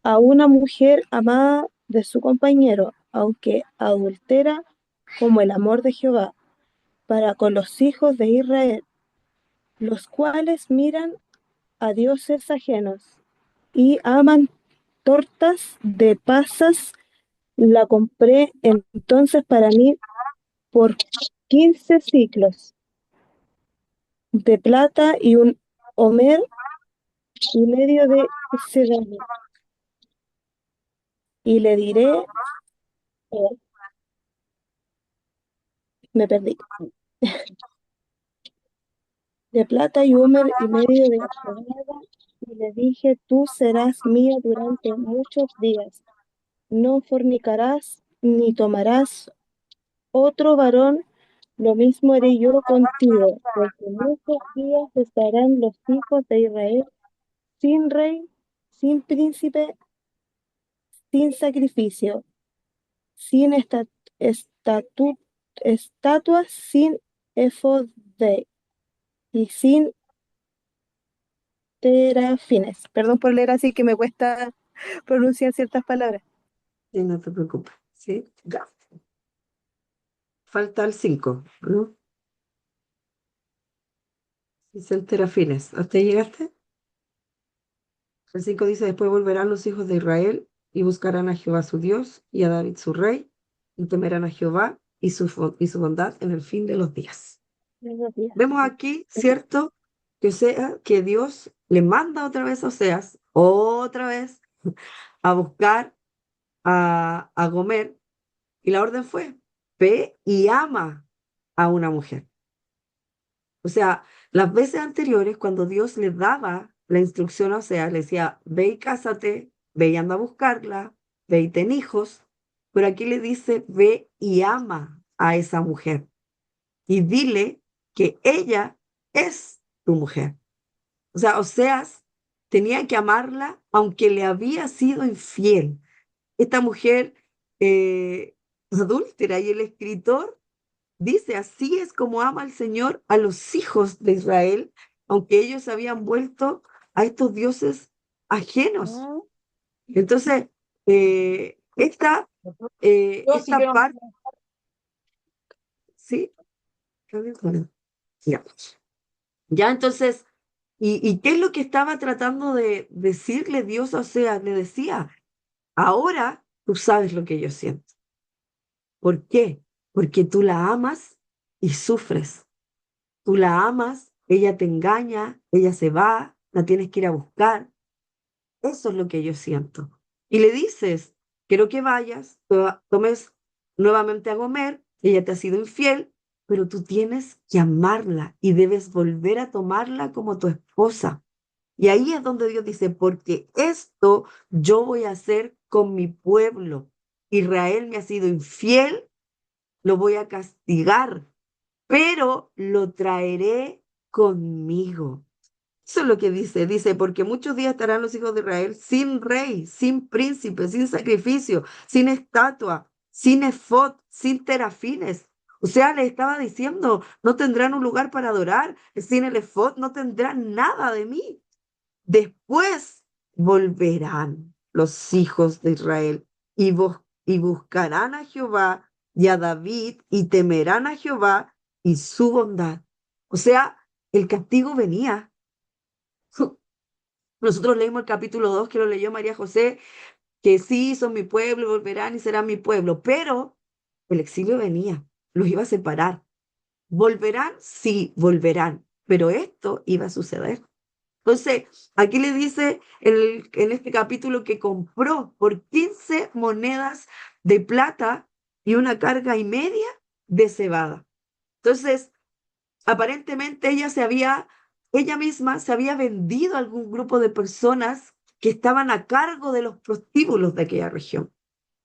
Speaker 9: a una mujer amada de su compañero, aunque adultera como el amor de Jehová, para con los hijos de Israel, los cuales miran a dioses ajenos y aman tortas de pasas. La compré entonces para mí por 15 ciclos de plata y un homer y medio de cebada. Y le diré, oh, me perdí, de plata y homer y medio de cebada. Y le dije, tú serás mía durante muchos días. No fornicarás ni tomarás otro varón, lo mismo haré yo contigo, porque muchos días estarán los hijos de Israel sin rey, sin príncipe, sin sacrificio, sin estatuas, sin efod y sin terafines. Perdón por leer así que me cuesta pronunciar ciertas palabras.
Speaker 1: Sí, no te preocupes. ¿Sí? Ya. Falta el 5, ¿no? Dice el Terafines. ¿Hasta ahí llegaste? El 5 dice, después volverán los hijos de Israel y buscarán a Jehová su Dios y a David su rey, y temerán a Jehová y su bondad en el fin de los días. Vemos aquí, ¿cierto? Que Dios le manda otra vez a Oseas, otra vez, a buscar a Gomer, y la orden fue, ve y ama a una mujer. O sea, las veces anteriores, cuando Dios le daba la instrucción a Oseas, le decía, ve y cásate, ve y anda a buscarla, ve y ten hijos, pero aquí le dice, ve y ama a esa mujer y dile que ella es tu mujer. O sea, Oseas tenía que amarla aunque le había sido infiel. Esta mujer adúltera, y el escritor dice, así es como ama el Señor a los hijos de Israel, aunque ellos habían vuelto a estos dioses ajenos. Entonces, esta parte, ¿sí? Bueno, ya. Ya, entonces, ¿y qué es lo que estaba tratando de decirle Dios a Oseas? Le decía, ahora tú sabes lo que yo siento. ¿Por qué? Porque tú la amas y sufres. Tú la amas, ella te engaña, ella se va, la tienes que ir a buscar. Eso es lo que yo siento. Y le dices, quiero que vayas, tomes nuevamente a Gomer, ella te ha sido infiel, pero tú tienes que amarla y debes volver a tomarla como tu esposa. Y ahí es donde Dios dice, porque esto yo voy a hacer con mi pueblo. Israel me ha sido infiel, lo voy a castigar, pero lo traeré conmigo. Eso es lo que dice. Dice, porque muchos días estarán los hijos de Israel sin rey, sin príncipe, sin sacrificio, sin estatua, sin efod, sin terafines. O sea, le estaba diciendo, no tendrán un lugar para adorar, sin el efod no tendrán nada de mí. Después volverán los hijos de Israel y buscarán a Jehová y a David y temerán a Jehová y su bondad. O sea, el castigo venía. Nosotros leímos el capítulo 2 que lo leyó María José, que sí, son mi pueblo, volverán y serán mi pueblo, pero el exilio venía, los iba a separar. ¿Volverán? Sí, volverán, pero esto iba a suceder. Entonces, aquí le dice en este capítulo que compró por 15 monedas de plata y una carga y media de cebada. Entonces, aparentemente ella misma se había vendido a algún grupo de personas que estaban a cargo de los prostíbulos de aquella región.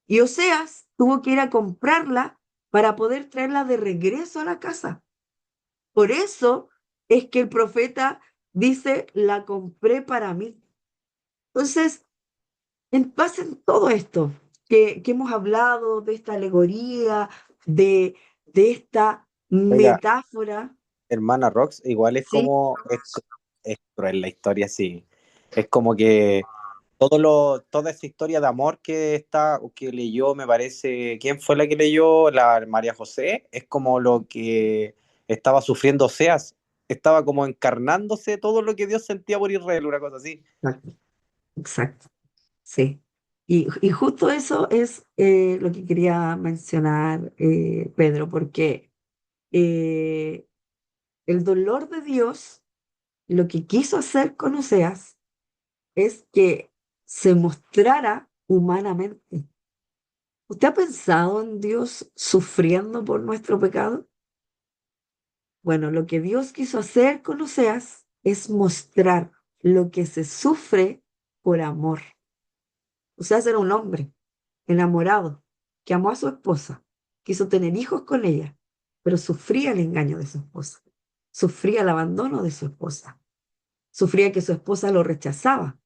Speaker 1: Y Oseas tuvo que ir a comprarla para poder traerla de regreso a la casa. Por eso es que el profeta dice, la compré para mí. Entonces, en base en todo esto que hemos hablado, de esta alegoría, de esta
Speaker 8: Oiga,
Speaker 1: metáfora,
Speaker 8: hermana Rox, igual es
Speaker 1: ¿sí?
Speaker 8: como, es cruel la historia, sí. Es como que toda esa historia de amor que leyó, me parece, ¿quién fue la que leyó? La María José, es como lo que estaba sufriendo Oseas, estaba como encarnándose todo lo que Dios sentía por Israel, una cosa así.
Speaker 1: Exacto, exacto, sí. Y justo eso es lo que quería mencionar, Pedro, porque eh, el dolor de Dios, lo que quiso hacer con Oseas, es que se mostrara humanamente. ¿Usted ha pensado en Dios sufriendo por nuestro pecado? Bueno, lo que Dios quiso hacer con Oseas es mostrar lo que se sufre por amor. Oseas era un hombre enamorado que amó a su esposa, quiso tener hijos con ella, pero sufría el engaño de su esposa, sufría el abandono de su esposa, sufría que su esposa lo rechazaba.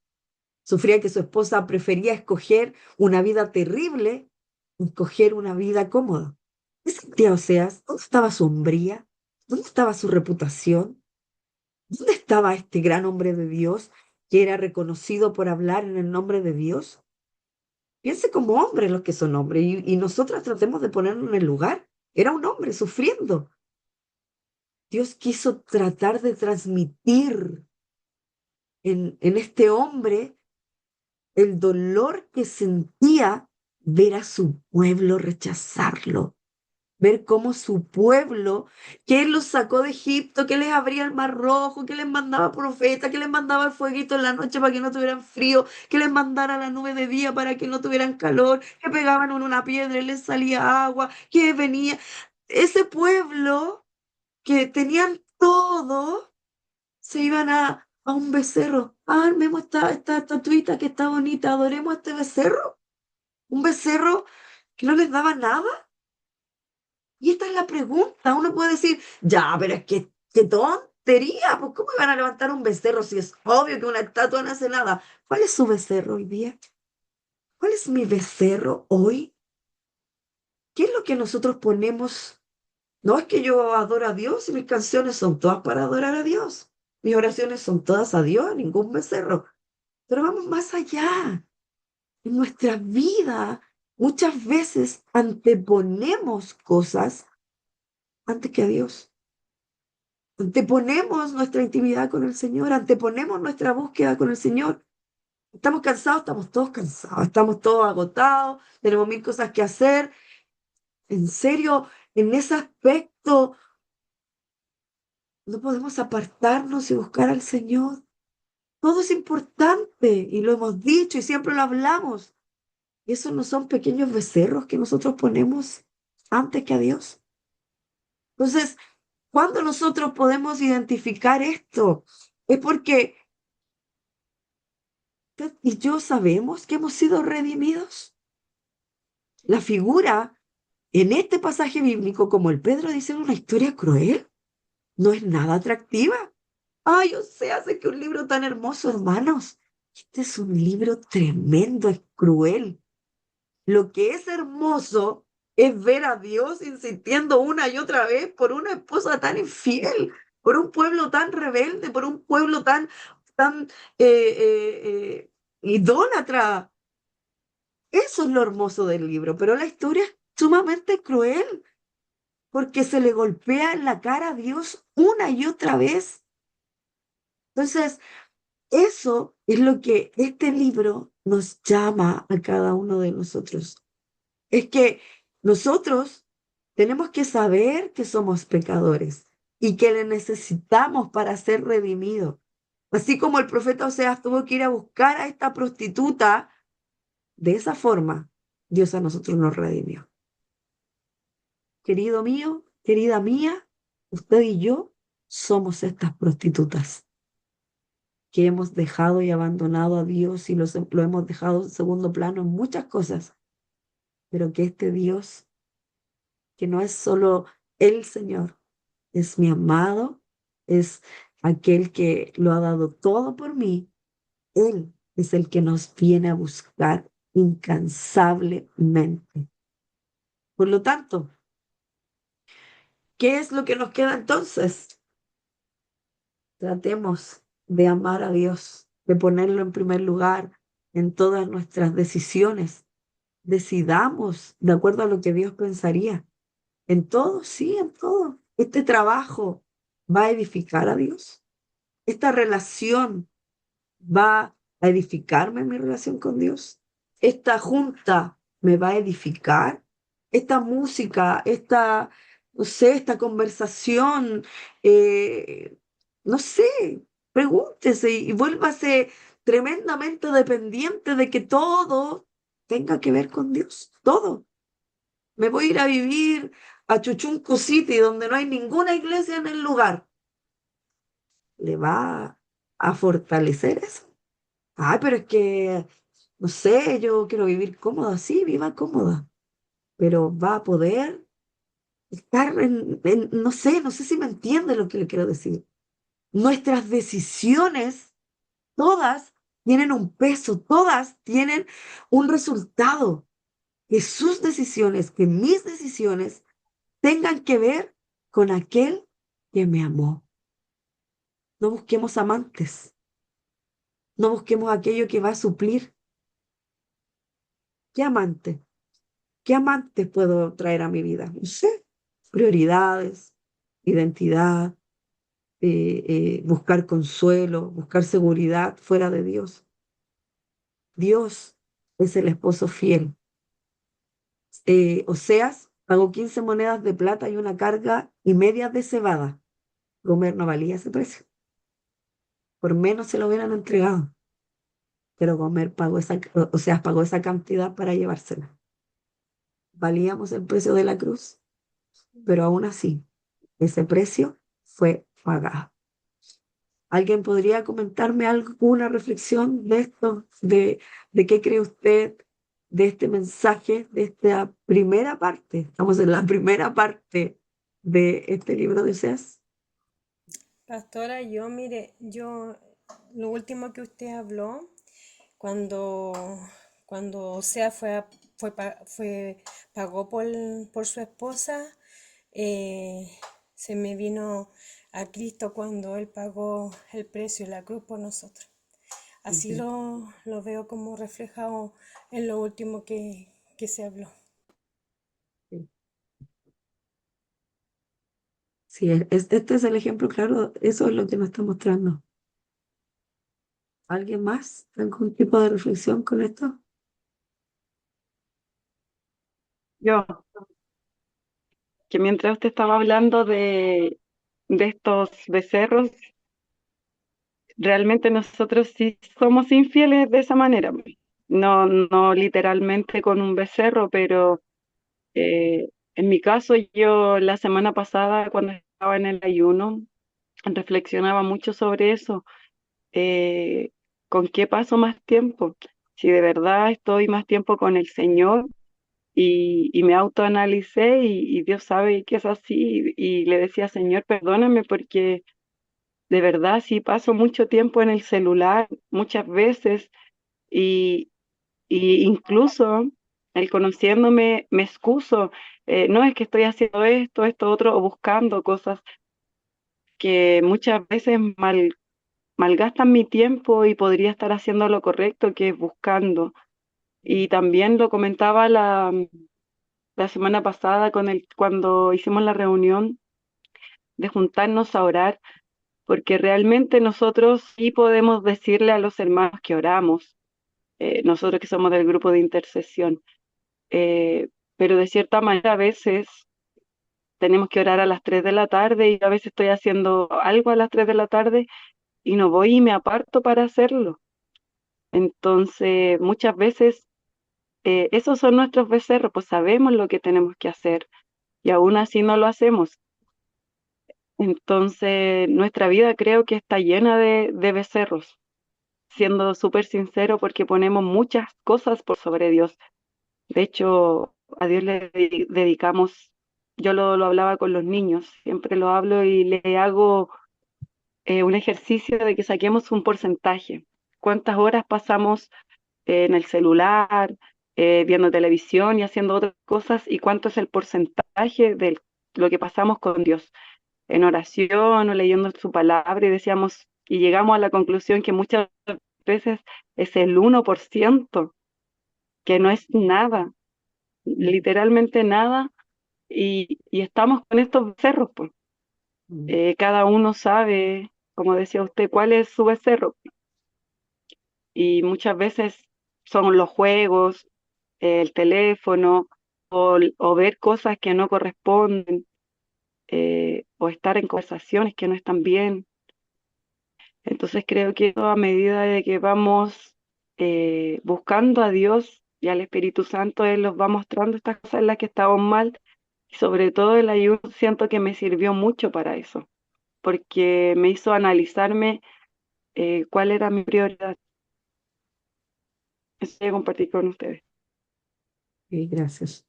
Speaker 1: Sufría que su esposa prefería escoger una vida terrible y escoger una vida cómoda. ¿Qué sentía Oseas? ¿Dónde estaba su hombría? ¿Dónde estaba su reputación? ¿Dónde estaba este gran hombre de Dios que era reconocido por hablar en el nombre de Dios? Piense como hombres los que son hombres y nosotras tratemos de ponernos en el lugar. Era un hombre sufriendo. Dios quiso tratar de transmitir en este hombre el dolor que sentía ver a su pueblo rechazarlo, ver cómo su pueblo, que él los sacó de Egipto, que les abría el mar rojo, que les mandaba profeta, que les mandaba el fueguito en la noche para que no tuvieran frío, que les mandara la nube de día para que no tuvieran calor, que pegaban en una piedra y les salía agua, que venía. Ese pueblo que tenían todo se iban a un becerro. Ah, armemos esta estatuita que está bonita, adoremos a este becerro. Un becerro que no les daba nada. Y esta es la pregunta. Uno puede decir, ya, pero es que, qué tontería. Pues, ¿cómo iban a levantar un becerro si es obvio que una estatua no hace nada? ¿Cuál es su becerro hoy día? ¿Cuál es mi becerro hoy? ¿Qué es lo que nosotros ponemos? No es que yo adoro a Dios y mis canciones son todas para adorar a Dios. Mis oraciones son todas a Dios, ningún becerro. Pero vamos más allá. En nuestra vida muchas veces anteponemos cosas antes que a Dios. Anteponemos nuestra intimidad con el Señor, anteponemos nuestra búsqueda con el Señor. estamos todos cansados, estamos todos agotados, tenemos mil cosas que hacer. En serio, en ese aspecto, no podemos apartarnos y buscar al Señor. Todo es importante y lo hemos dicho y siempre lo hablamos. Y esos no son pequeños becerros que nosotros ponemos antes que a Dios. Entonces, cuando nosotros podemos identificar esto, es porque usted y yo sabemos que hemos sido redimidos. La figura en este pasaje bíblico, como el Pedro dice, es una historia cruel, no es nada atractiva. Ay, o sea, hace que un libro tan hermoso, hermanos. Este es un libro tremendo, es cruel. Lo que es hermoso es ver a Dios insistiendo una y otra vez por una esposa tan infiel, por un pueblo tan rebelde, por un pueblo tan idólatra. Eso es lo hermoso del libro, pero la historia es sumamente cruel porque se le golpea en la cara a Dios una y otra vez. Entonces, eso es lo que este libro nos llama a cada uno de nosotros. Es que nosotros tenemos que saber que somos pecadores y que le necesitamos para ser redimidos. Así como el profeta Oseas tuvo que ir a buscar a esta prostituta, de esa forma Dios a nosotros nos redimió. Querido mío, querida mía, usted y yo somos estas prostitutas que hemos dejado y abandonado a Dios y lo hemos dejado en segundo plano en muchas cosas, pero que este Dios, que no es solo el Señor, es mi amado, es aquel que lo ha dado todo por mí. Él es el que nos viene a buscar incansablemente. Por lo tanto, ¿qué es lo que nos queda entonces? Tratemos de amar a Dios, de ponerlo en primer lugar en todas nuestras decisiones. Decidamos de acuerdo a lo que Dios pensaría. En todo, sí, en todo. Este trabajo va a edificar a Dios. Esta relación va a edificarme en mi relación con Dios. Esta junta me va a edificar. Esta música, no sé, esta conversación, eh, no sé, pregúntese y vuélvase tremendamente dependiente de que todo tenga que ver con Dios. Todo. Me voy a ir a vivir a Chuchunco City, donde no hay ninguna iglesia en el lugar. ¿Le va a fortalecer eso? Ay, pero es que, no sé, yo quiero vivir cómoda, sí, viva cómoda, pero va a poder estar no sé si me entiende lo que le quiero decir. Nuestras decisiones, todas tienen un peso, todas tienen un resultado. Que sus decisiones, que mis decisiones tengan que ver con aquel que me amó. No busquemos amantes, no busquemos aquello que va a suplir. ¿Qué amante? ¿Qué amantes puedo traer a mi vida? No sé, prioridades, identidad, buscar consuelo, buscar seguridad fuera de Dios. Dios es el esposo fiel. Oseas pagó 15 monedas de plata y una carga y medias de cebada. Gomer no valía ese precio. Por menos se lo hubieran entregado. Pero Gomer pagó esa cantidad para llevársela. Valíamos el precio de la cruz, pero aún así, ese precio fue pagado. ¿Alguien podría comentarme alguna reflexión de esto? ¿De qué cree usted de este mensaje, de esta primera parte? Estamos en la primera parte de este libro de Oseas.
Speaker 10: Pastora, yo, lo último que usted habló, cuando, cuando Osea pagó por su esposa, se me vino a Cristo cuando Él pagó el precio y la cruz por nosotros. Así lo veo como reflejado en lo último que se habló.
Speaker 1: Sí, este es el ejemplo claro, eso es lo que nos está mostrando. ¿Alguien más? ¿Algún tipo de reflexión con esto?
Speaker 13: Yo, que mientras usted estaba hablando de estos becerros, realmente nosotros sí somos infieles de esa manera. No, no literalmente con un becerro, pero en mi caso, yo la semana pasada, cuando estaba en el ayuno, reflexionaba mucho sobre eso. eh, ¿Con qué paso más tiempo? Si de verdad estoy más tiempo con el Señor y me autoanalicé y Dios sabe que es así y le decía, Señor, perdóname porque de verdad sí paso mucho tiempo en el celular muchas veces y, y incluso el conociéndome me excuso, no es que estoy haciendo esto, esto, otro, o buscando cosas que muchas veces malgastan mi tiempo y podría estar haciendo lo correcto, que es buscando. Y también lo comentaba la semana pasada cuando hicimos la reunión de juntarnos a orar, porque realmente nosotros sí podemos decirle a los hermanos que oramos, nosotros que somos del grupo de intercesión, pero de cierta manera a veces tenemos que orar a las 3 de la tarde y a veces estoy haciendo algo a las 3 de la tarde y no voy y me aparto para hacerlo. Entonces, muchas veces esos son nuestros becerros, pues sabemos lo que tenemos que hacer y aún así no lo hacemos. Entonces, nuestra vida creo que está llena de becerros, siendo súper sincero, porque ponemos muchas cosas por sobre Dios. De hecho, a Dios le dedicamos, yo lo hablaba con los niños, siempre lo hablo y le hago un ejercicio de que saquemos un porcentaje. ¿Cuántas horas pasamos en el celular, viendo televisión y haciendo otras cosas? ¿Y cuánto es el porcentaje de lo que pasamos con Dios en oración o leyendo su palabra? Y decíamos, y llegamos a la conclusión que muchas veces es el 1%, que no es nada, literalmente nada, y estamos con estos becerros, pues. Cada uno sabe, como decía usted, cuál es su becerro, y muchas veces son los juegos, el teléfono, o ver cosas que no corresponden, o estar en conversaciones que no están bien. Entonces creo que a medida de que vamos buscando a Dios y al Espíritu Santo, Él nos va mostrando estas cosas en las que estamos mal. Y sobre todo el ayuno siento que me sirvió mucho para eso, porque me hizo analizarme cuál era mi prioridad. Eso voy a compartir con ustedes.
Speaker 1: Gracias.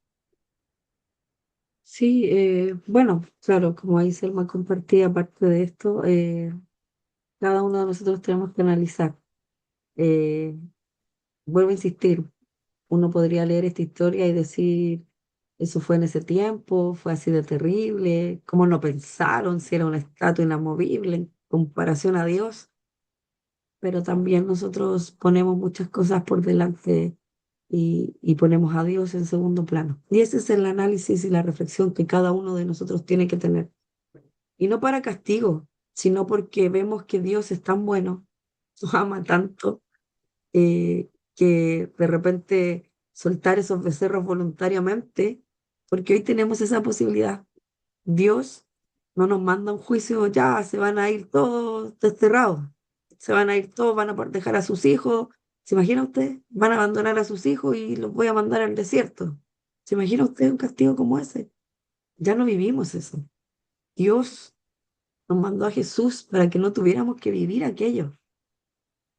Speaker 1: Sí, bueno, claro, como ahí Selma compartía, aparte de esto, cada uno de nosotros tenemos que analizar. Eh, Vuelvo a insistir, uno podría leer esta historia y decir, eso fue en ese tiempo, fue así de terrible, cómo no pensaron si era una estatua inamovible en comparación a Dios, pero también nosotros ponemos muchas cosas por delante y ponemos a Dios en segundo plano. Y ese es el análisis y la reflexión que cada uno de nosotros tiene que tener. Y no para castigo, sino porque vemos que Dios es tan bueno, nos ama tanto, que de repente soltar esos becerros voluntariamente, porque hoy tenemos esa posibilidad. Dios no nos manda un juicio, ya se van a ir todos desterrados, se van a ir todos, van a dejar a sus hijos. ¿Se imagina usted? Van a abandonar a sus hijos y los voy a mandar al desierto. ¿Se imagina usted un castigo como ese? Ya no vivimos eso. Dios nos mandó a Jesús para que no tuviéramos que vivir aquello.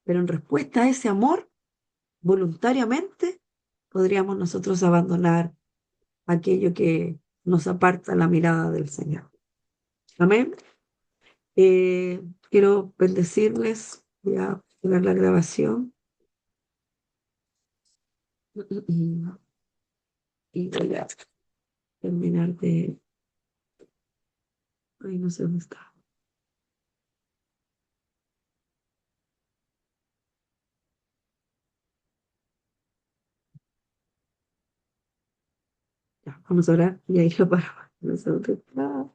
Speaker 1: Pero en respuesta a ese amor, voluntariamente, podríamos nosotros abandonar aquello que nos aparta la mirada del Señor. Amén. Quiero bendecirles. Voy a poner la grabación. Y voy a terminar de... Ay, no sé dónde está. Ya, vamos a orar y ahí lo paramos. No sé dónde está.